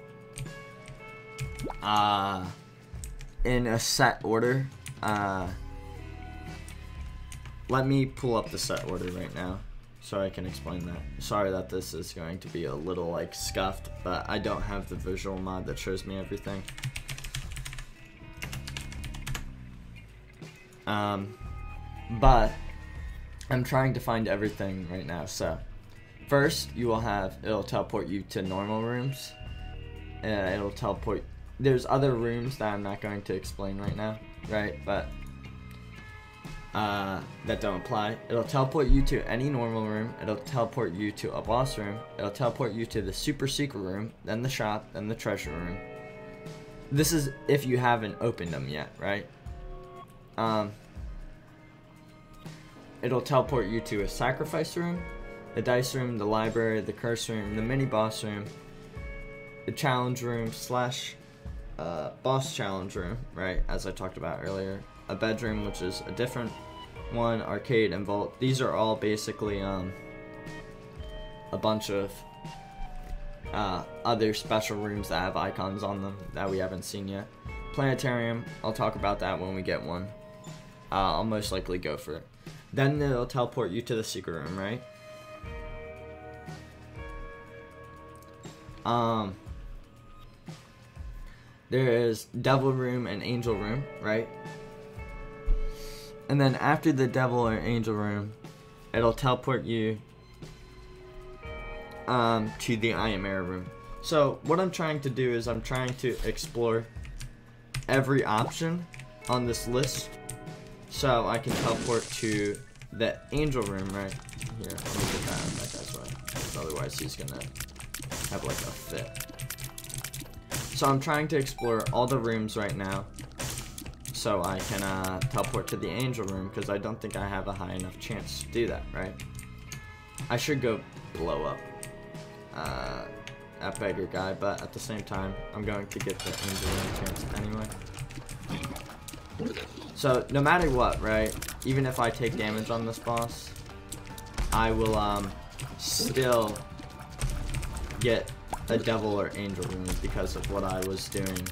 In a set order. Let me pull up the set order right now so I can explain that. Sorry that this is going to be a little like scuffed, but I don't have the visual mod that shows me everything. But I'm trying to find everything right now. So first you will have, it'll teleport you to normal rooms. It'll teleport, there's other rooms that I'm not going to explain right now, right? But that don't apply. It'll teleport you to any normal room. It'll teleport you to a boss room. It'll teleport you to the super secret room, then the shop, then the treasure room. This is if you haven't opened them yet, right? It'll teleport you to a sacrifice room, the dice room, the library, the curse room, the mini boss room, the challenge room slash boss challenge room, right, as I talked about earlier, a bedroom, which is a different one, arcade, and vault. These are all basically a bunch of other special rooms that have icons on them that we haven't seen yet. Planetarium, I'll talk about that when we get one. I'll most likely go for it. Then it'll teleport you to the secret room, right? There is devil room and angel room, right? And then after the devil or angel room, it'll teleport you to the I Am Air room. So what I'm trying to do is I'm trying to explore every option on this list, so I can teleport to the angel room right here. Let me get that guy's way, because otherwise he's gonna have like a fit. So I'm trying to explore all the rooms right now, so I can teleport to the angel room, because I don't think I have a high enough chance to do that, right? I should go blow up that beggar guy, but at the same time, I'm going to get the angel room chance anyway. So no matter what, right? Even if I take damage on this boss, I will still get a devil or angel room because of what I was doing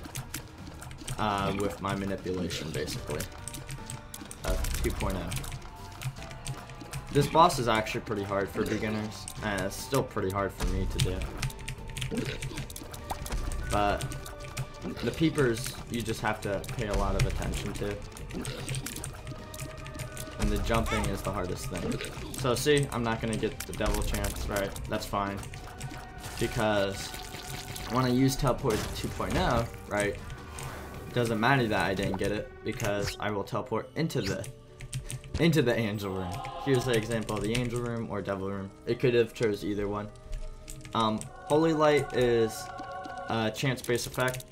with my manipulation, basically. 2.0. This boss is actually pretty hard for beginners, and it's still pretty hard for me to do. But the peepers, you just have to pay a lot of attention to. And the jumping is the hardest thing. So see, I'm not going to get the devil chance, right? That's fine. Because when I use teleport 2.0, right, it doesn't matter that I didn't get it, because I will teleport into the angel room. Here's the example of the angel room or devil room. It could have chose either one. Holy light is a chance-based effect.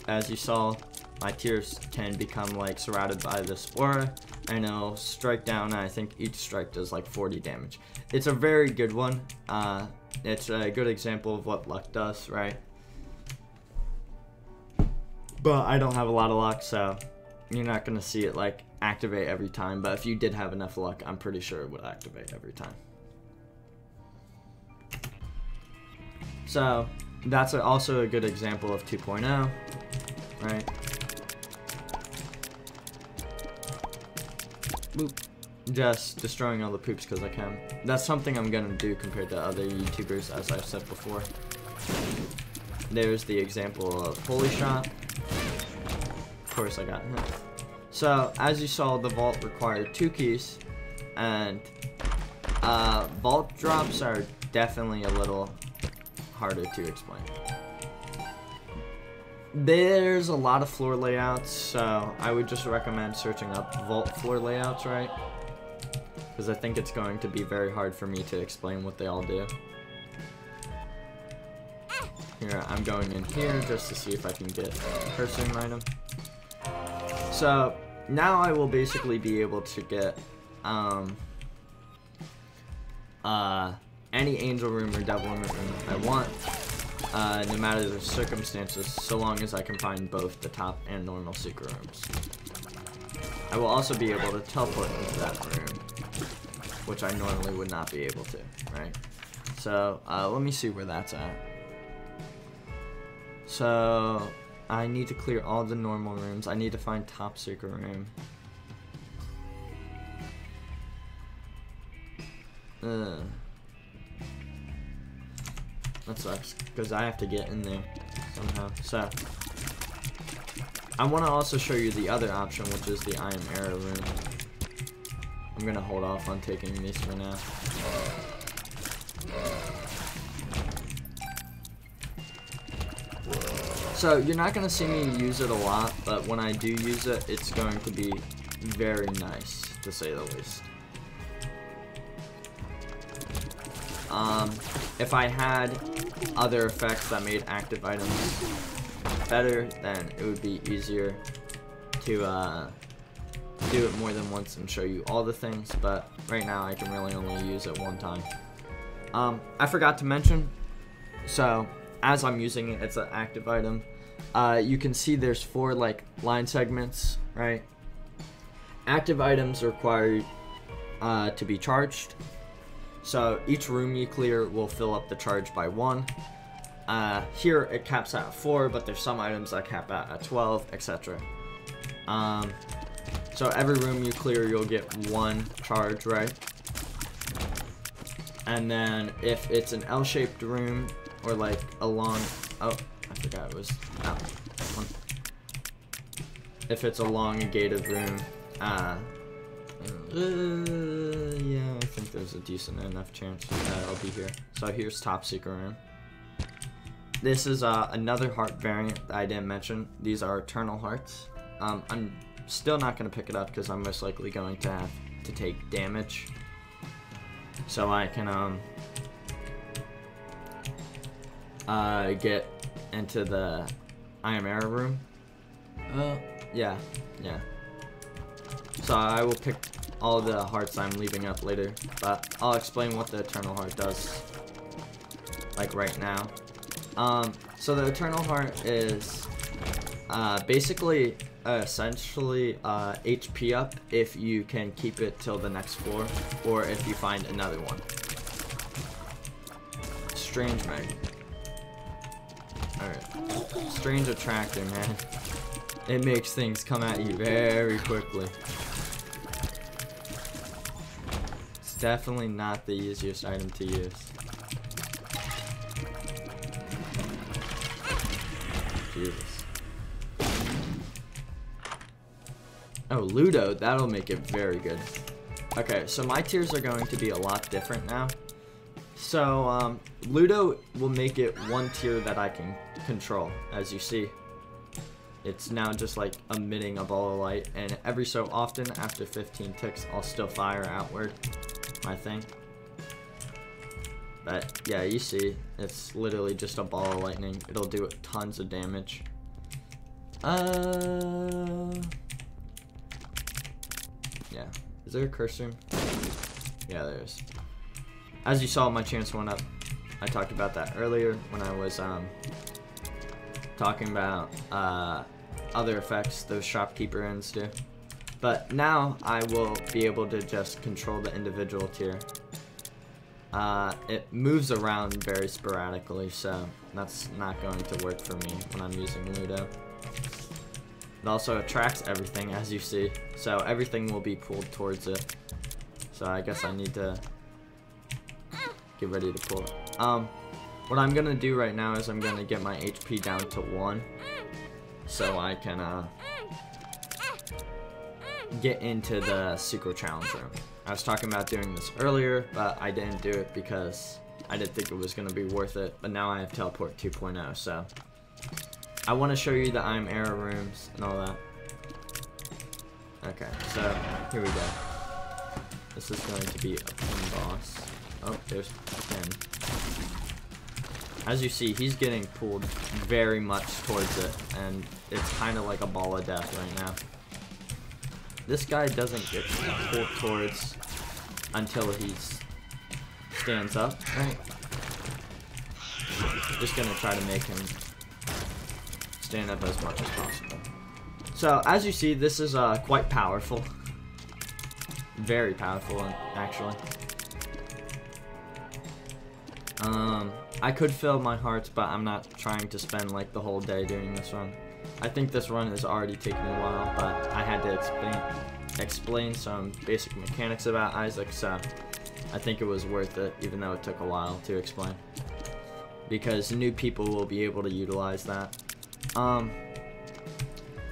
As you saw, my tears can become like surrounded by this aura, and it'll strike down, and I think each strike does like 40 damage. It's a very good one. It's a good example of what luck does, right? But I don't have a lot of luck, so you're not gonna see it like activate every time. But if you did have enough luck, I'm pretty sure it would activate every time. So that's also a good example of 2.0, right? Boop. Just destroying all the poops because I can. That's something I'm gonna do compared to other YouTubers, as I've said before. There's the example of Holy Shot. Of course I got hit. So, as you saw, the vault required 2 keys, and vault drops are definitely a little harder to explain. There's a lot of floor layouts, so I would just recommend searching up vault floor layouts, right? Because I think it's going to be very hard for me to explain what they all do. Here, I'm going in here just to see if I can get a cursing item. So, now I will basically be able to get any angel room or devil room I want, no matter the circumstances, so long as I can find both the top and normal secret rooms. I will also be able to teleport into that room, which I normally would not be able to, right? So, let me see where that's at. So, I need to clear all the normal rooms. I need to find top secret room. That sucks, because I have to get in there somehow. So, I want to also show you the other option, which is the I am error room. I'm going to hold off on taking these for now. So, you're not going to see me use it a lot, but when I do use it, it's going to be very nice, to say the least. If I had other effects that made active items better, then it would be easier to do it more than once and show you all the things, but right now I can really only use it one time. I forgot to mention, so as I'm using it, it's an active item. You can see there's 4 like line segments, right? Active items require to be charged. So each room you clear will fill up the charge by 1. Here it caps out at 4, but there's some items that cap out at 12, etc. So every room you clear, you'll get 1 charge, right? And then if it's an L-shaped room or like a long, oh, I forgot it was that one. If it's a elongated room, yeah, I think there's a decent enough chance that I'll be here. So here's top secret room. This is another heart variant that I didn't mention. These are eternal hearts. I'm still not going to pick it up because I'm most likely going to have to take damage. So I can get into the I am error room. Yeah. So I will pick all the hearts I'm leaving up later, but I'll explain what the Eternal Heart does, like right now. So the Eternal Heart is basically essentially HP up if you can keep it till the next floor, or if you find another one. Strange mag. Alright. Strange Attractor, man. It makes things come at you very quickly. It's definitely not the easiest item to use. Jesus. Oh, Ludo, that'll make it very good. Okay, so my tiers are going to be a lot different now. So, Ludo will make it one tier that I can control, as you see. It's now just like emitting a ball of light, and every so often, after 15 ticks, I'll still fire outward my thing. But, yeah, you see, it's literally just a ball of lightning. It'll do tons of damage. Yeah. Is there a curse room? Yeah, there is. As you saw, my chance went up. I talked about that earlier when I was talking about other effects those shopkeeper ends do. But now I will be able to just control the individual tier. It moves around very sporadically, so that's not going to work for me when I'm using Ludo. It also attracts everything, as you see, so everything will be pulled towards it. So I guess I need to get ready to pull it. What I'm gonna do right now is I'm gonna get my HP down to 1, so I can get into the secret challenge room. I was talking about doing this earlier, but I didn't do it because I didn't think it was gonna be worth it. But now I have Teleport 2.0, so I want to show you the I'm error rooms and all that. Okay, so here we go. This is going to be a pin boss. Oh, there's a pin. As you see, he's getting pulled very much towards it, and it's kind of like a ball of death right now. This guy doesn't get pulled towards until he stands up, right? Just gonna try to make him stand up as much as possible. So as you see, this is quite powerful. Very powerful, actually. I could fill my hearts, but I'm not trying to spend like the whole day doing this run. I think this run is already taking a while, but I had to explain some basic mechanics about Isaac, so I think it was worth it, even though it took a while to explain. Because new people will be able to utilize that.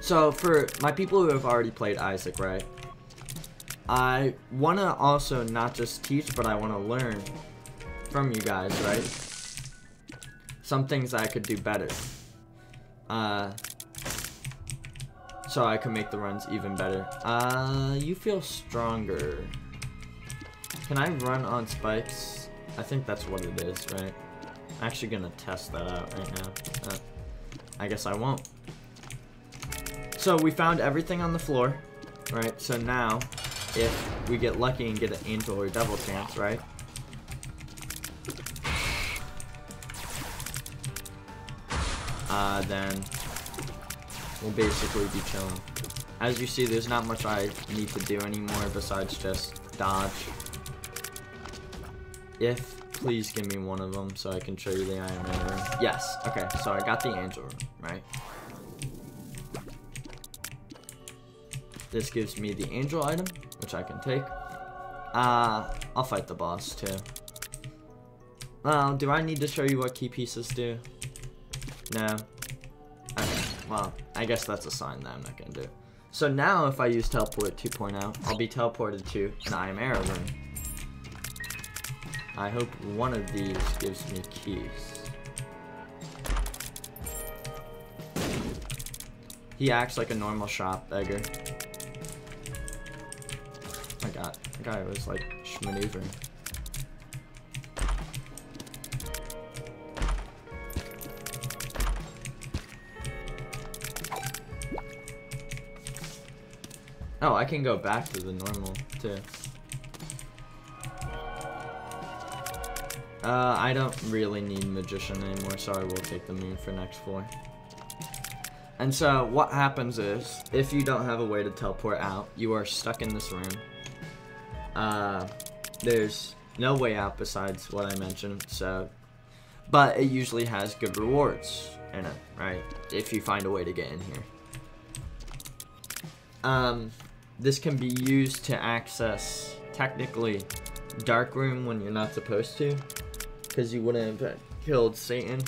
So for my people who have already played Isaac, right? I want to also not just teach, but I want to learn from you guys, right? Some things I could do better. So I can make the runs even better. You feel stronger. Can I run on spikes? I think that's what it is, right? I'm actually gonna test that out right now. I guess I won't. So we found everything on the floor, right? So now, if we get lucky and get an angel or devil chance, right? Then we'll basically be chilling. As you see, there's not much I need to do anymore besides just dodge. Please give me one of them so I can show you the Iron Man room. Yes, okay, so I got the angel room, right? This gives me the angel item, which I can take. I'll fight the boss too. Well, do I need to show you what key pieces do? No? Okay, well, I guess that's a sign that I'm not gonna do it. So now if I use Teleport 2.0, I'll be teleported to an I am error room. I hope one of these gives me keys. He acts like a normal shop beggar. my god, the guy was like maneuvering. Oh, I can go back to the normal too. I don't really need Magician anymore, so I will take the Moon for next floor. And so, what happens is, if you don't have a way to teleport out, you are stuck in this room. There's no way out besides what I mentioned, so... But it usually has good rewards in it, right? If you find a way to get in here. This can be used to access, technically, Dark Room when you're not supposed to. Because you wouldn't have killed Satan.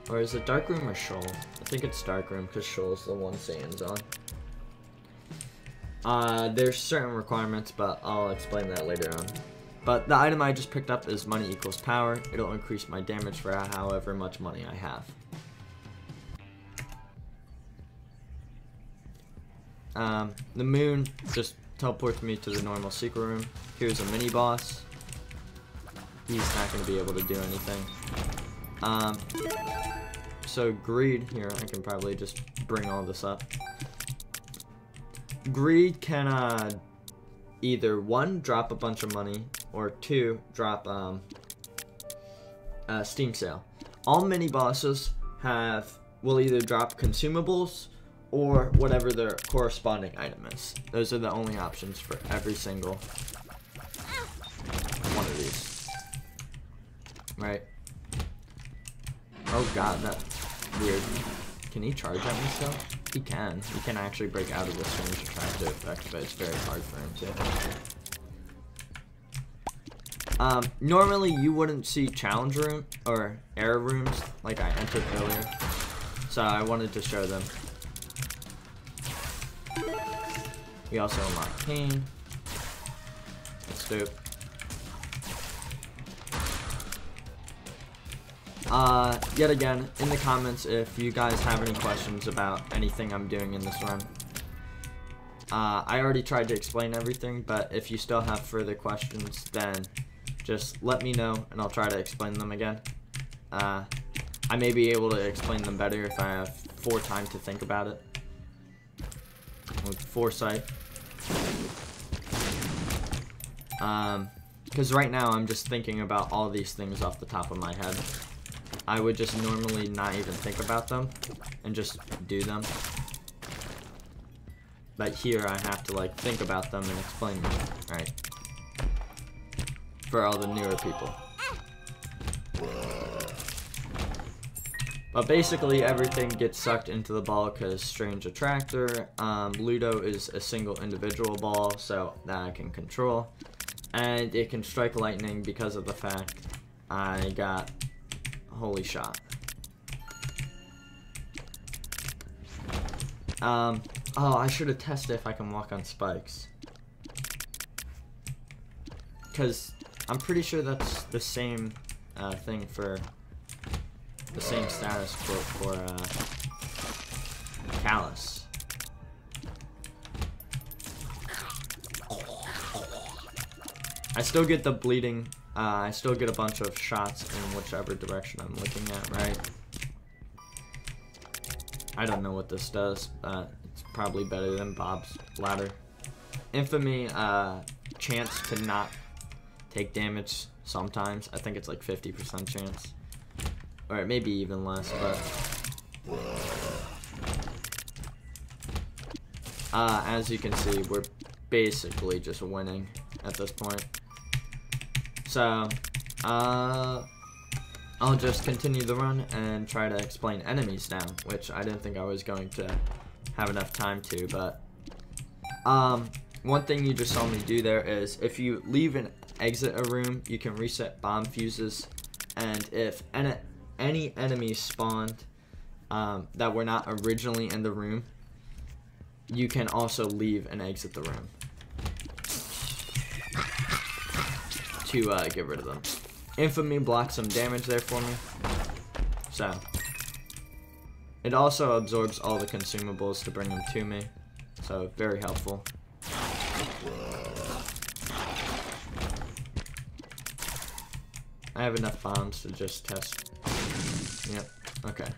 Or is it Dark Room or Shoal? I think it's Dark Room because Shoal's the one Satan's on. There's certain requirements, but I'll explain that later on. But the item I just picked up is money equals power. It'll increase my damage for however much money I have. The Moon just teleports me to the normal secret room. Here's a mini boss. He's not going to be able to do anything. So Greed, here, I can probably just bring all this up. Greed can either 1, drop a bunch of money, or 2, drop Steam Sale. All mini bosses will either drop consumables or whatever their corresponding item is. Those are the only options for every single one of these. Right. Oh god, that's weird. Can he charge at me still? He can. He can actually break out of this range attractor effect, but it's very hard for him to. Normally you wouldn't see challenge room or error rooms like I entered earlier, so I wanted to show them. We also unlock Pain. That's dope. Yet again, in the comments, if you guys have any questions about anything I'm doing in this run. I already tried to explain everything, but if you still have further questions, then just let me know, and I'll try to explain them again. I may be able to explain them better if I have more time to think about it. With foresight. Because right now I'm just thinking about all these things off the top of my head. I would just normally not even think about them and just do them. But here I have to like think about them and explain them, right? For all the newer people. But basically everything gets sucked into the ball because Strange Attractor. Ludo is a single individual ball, so that I can control. And it can strike lightning because of the fact I got Holy Shot. Oh, I should have tested if I can walk on spikes. Because I'm pretty sure that's the same thing for the same status quote for Callus. I still get the bleeding. I still get a bunch of shots in whichever direction I'm looking at, right? I don't know what this does, but it's probably better than Bob's ladder. Infamy, chance to not take damage sometimes. I think it's like 50% chance. Or maybe even less, but... as you can see, we're basically just winning at this point. So, I'll just continue the run and try to explain enemies now, which I didn't think I was going to have enough time to, but, one thing you just saw me do there is, if you leave and exit a room, you can reset bomb fuses, and if any enemies spawned, that were not originally in the room, you can also leave and exit the room. To get rid of them. Infamy blocked some damage there for me. So. It also absorbs all the consumables to bring them to me. So, very helpful. I have enough bombs to just test. Yep, okay.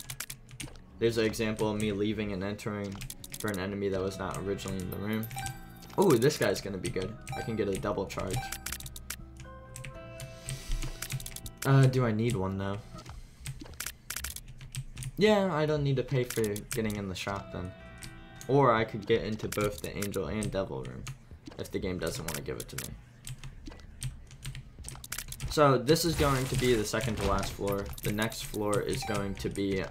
There's an example of me leaving and entering for an enemy that was not originally in the room. Oh, this guy's gonna be good. I can get a double charge. Do I need one though? Yeah, I don't need to pay for getting in the shop then. Or I could get into both the angel and devil room if the game doesn't want to give it to me. So this is going to be the second to last floor. The next floor is going to be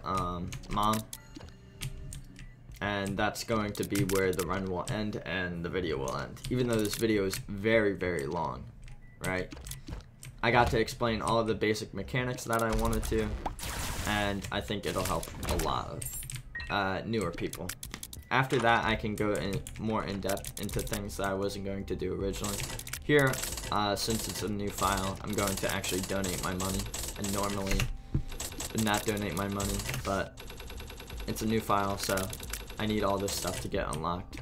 Mom. And that's going to be where the run will end and the video will end. Even though this video is very, very long, right? I got to explain all of the basic mechanics that I wanted to. And I think it'll help a lot of newer people. After that, I can go more in depth into things that I wasn't going to do originally. Here, since it's a new file, I'm going to actually donate my money. I normally would not donate my money, but it's a new file, so I need all this stuff to get unlocked.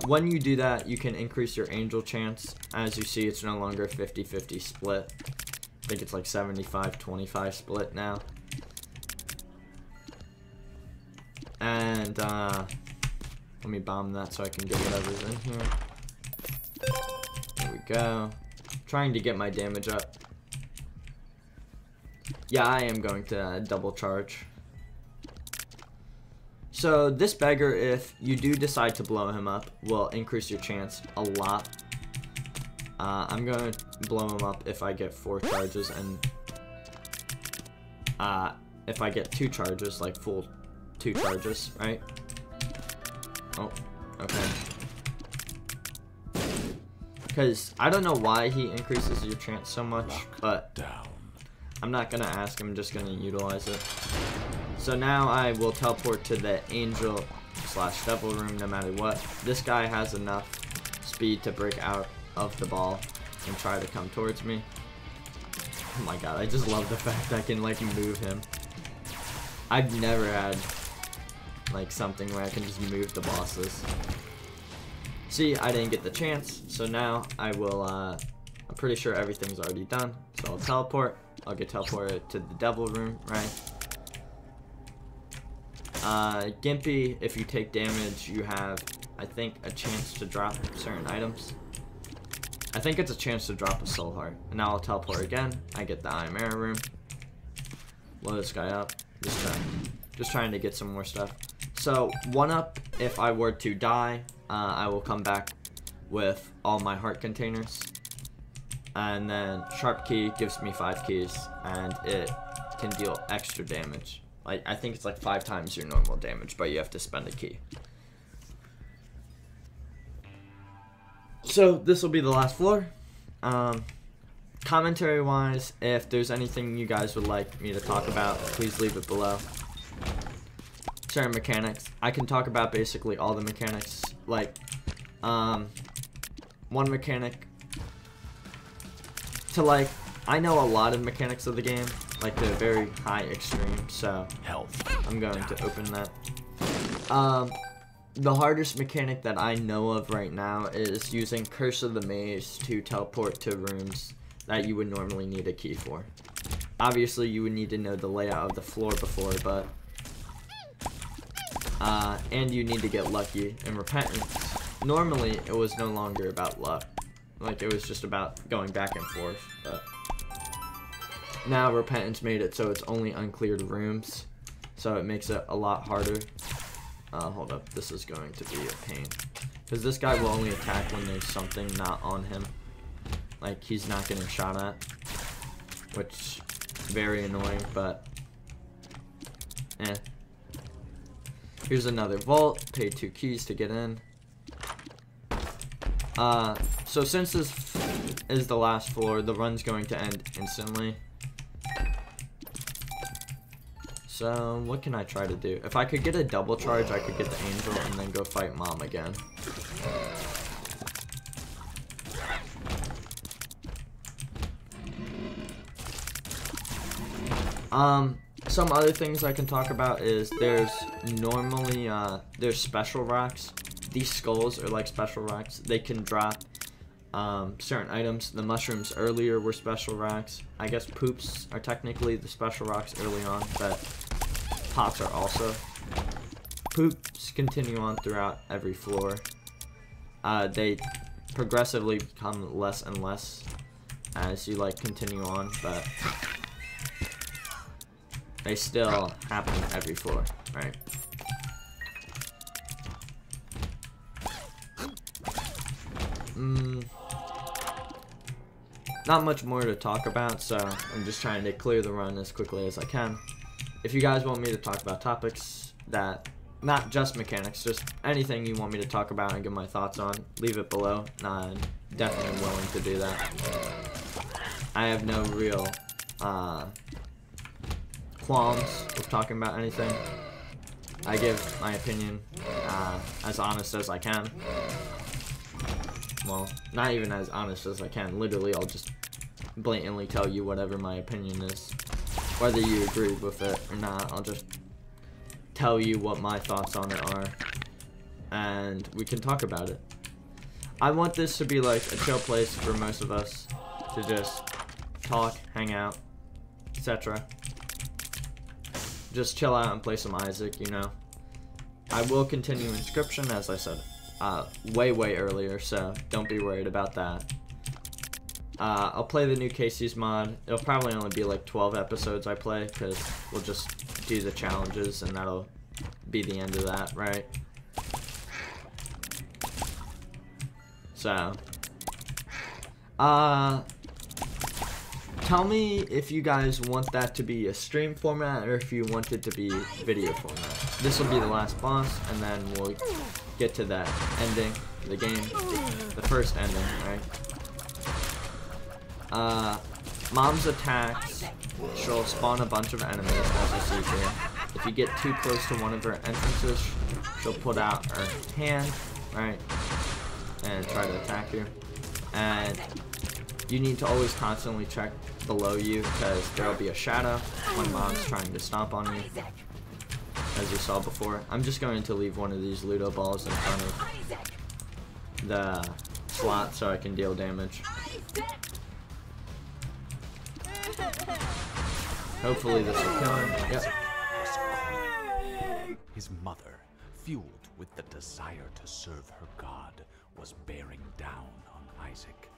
When you do that, you can increase your angel chance. As you see, it's no longer 50-50 split. I think it's like 75-25 split now. And, let me bomb that so I can get whatever's in here. There we go. Trying to get my damage up. Yeah, I am going to double charge. So this beggar, if you do decide to blow him up, will increase your chance a lot. I'm going to blow him up if I get 4 charges, and if I get 2 charges, like full 2 charges, right? Oh, okay. Because I don't know why he increases your chance so much, but I'm not going to ask, I'm just going to utilize it. So now I will teleport to the angel / devil room no matter what. This guy has enough speed to break out of the ball and try to come towards me. Oh my god, I just love the fact I can like move him. I've never had like something where I can just move the bosses. See, I didn't get the chance, so now I will, I'm pretty sure everything's already done. So I'll teleport. I'll get teleported to the devil room, right? Gimpy, if you take damage, you have, I think, a chance to drop certain items. I think it's a chance to drop a soul heart. And now I'll teleport again. I get the Iron Mirror room. Blow this guy up. Just trying to get some more stuff. So, 1-up, if I were to die, I will come back with all my heart containers. And then Sharp Key gives me 5 keys, and it can deal extra damage. Like, I think it's like 5 times your normal damage, but you have to spend a key. So, this will be the last floor. Commentary-wise, if there's anything you guys would like me to talk about, please leave it below. Certain mechanics. I can talk about basically all the mechanics. Like, one mechanic to like, I know a lot of mechanics of the game, like to a very high extreme, so I'm going to open that. The hardest mechanic that I know of right now is using Curse of the Maze to teleport to rooms that you would normally need a key for. Obviously, you would need to know the layout of the floor before, but and you need to get lucky. In Repentance, normally it was no longer about luck. Like, it was just about going back and forth, but now Repentance made it so it's only uncleared rooms, so it makes it a lot harder. Hold up, this is going to be a pain, because this guy will only attack when there's something not on him. Like, he's not getting shot at, which is very annoying, but eh. Here's another vault, pay 2 keys to get in. So since this is the last floor, the run's going to end instantly. So, what can I try to do? If I could get a double charge, I could get the angel and then go fight Mom again. Some other things I can talk about is there's normally there's special rocks. These skulls are like special rocks. They can drop certain items. The mushrooms earlier were special rocks. I guess poops are technically the special rocks early on, but pots are also. Poops continue on throughout every floor. They progressively become less and less as you like continue on, but they still happen every floor, right? Not much more to talk about, so I'm just trying to clear the run as quickly as I can. If you guys want me to talk about topics that, not just mechanics, just anything you want me to talk about and give my thoughts on, leave it below. I'm definitely willing to do that. I have no real qualms with talking about anything. I give my opinion as honest as I can. Well, not even as honest as I can. Literally, I'll just blatantly tell you whatever my opinion is. Whether you agree with it or not, I'll just tell you what my thoughts on it are. And we can talk about it. I want this to be like a chill place for most of us to just talk, hang out, etc. Just chill out and play some Isaac, you know. I will continue Inscription, as I said way earlier, so don't be worried about that. I'll play the new Casey's mod. It'll probably only be like 12 episodes I play, because we'll just do the challenges and that'll be the end of that, right? So, tell me if you guys want that to be a stream format or if you want it to be video format. This will be the last boss, and then we'll get to that ending of the game, the first ending, right? Mom's attacks, she'll spawn a bunch of enemies, as you see here. If you get too close to one of her entrances, she'll put out her hand, right, and try to attack you. And you need to always constantly check below you, because there will be a shadow when Mom's trying to stomp on you, as you saw before. I'm just going to leave one of these Ludo balls in front of the slot so I can deal damage. Hopefully this will kill him. Yep. His mother, fueled with the desire to serve her God, was bearing down on Isaac.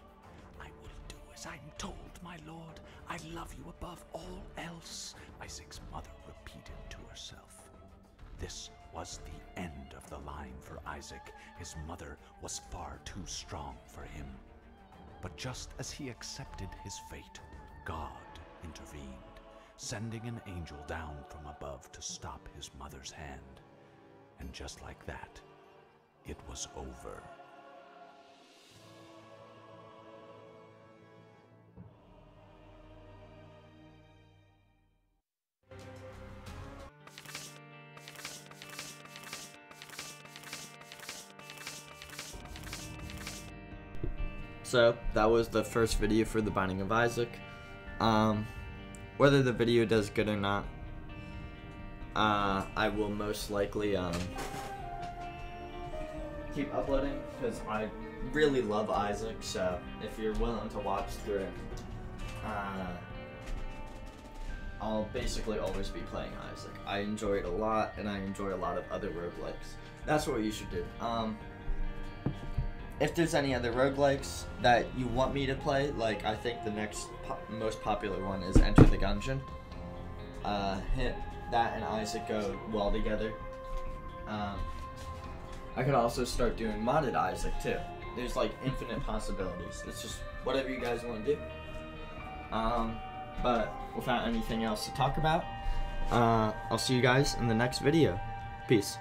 "I will do as I'm told, my lord. I love you above all else," Isaac's mother repeated to herself. This was the end of the line for Isaac. His mother was far too strong for him. But just as he accepted his fate, God intervened, sending an angel down from above to stop his mother's hand. And just like that, it was over. So, that was the first video for The Binding of Isaac. Whether the video does good or not, I will most likely keep uploading, because I really love Isaac, so if you're willing to watch through it, I'll basically always be playing Isaac. I enjoy it a lot, and I enjoy a lot of other roguelikes. That's what you should do. If there's any other roguelikes that you want me to play, like I think the next most popular one is Enter the Gungeon. That and Isaac go well together. I could also start doing modded Isaac too. There's like infinite possibilities. It's just whatever you guys want to do. But without anything else to talk about, I'll see you guys in the next video. Peace.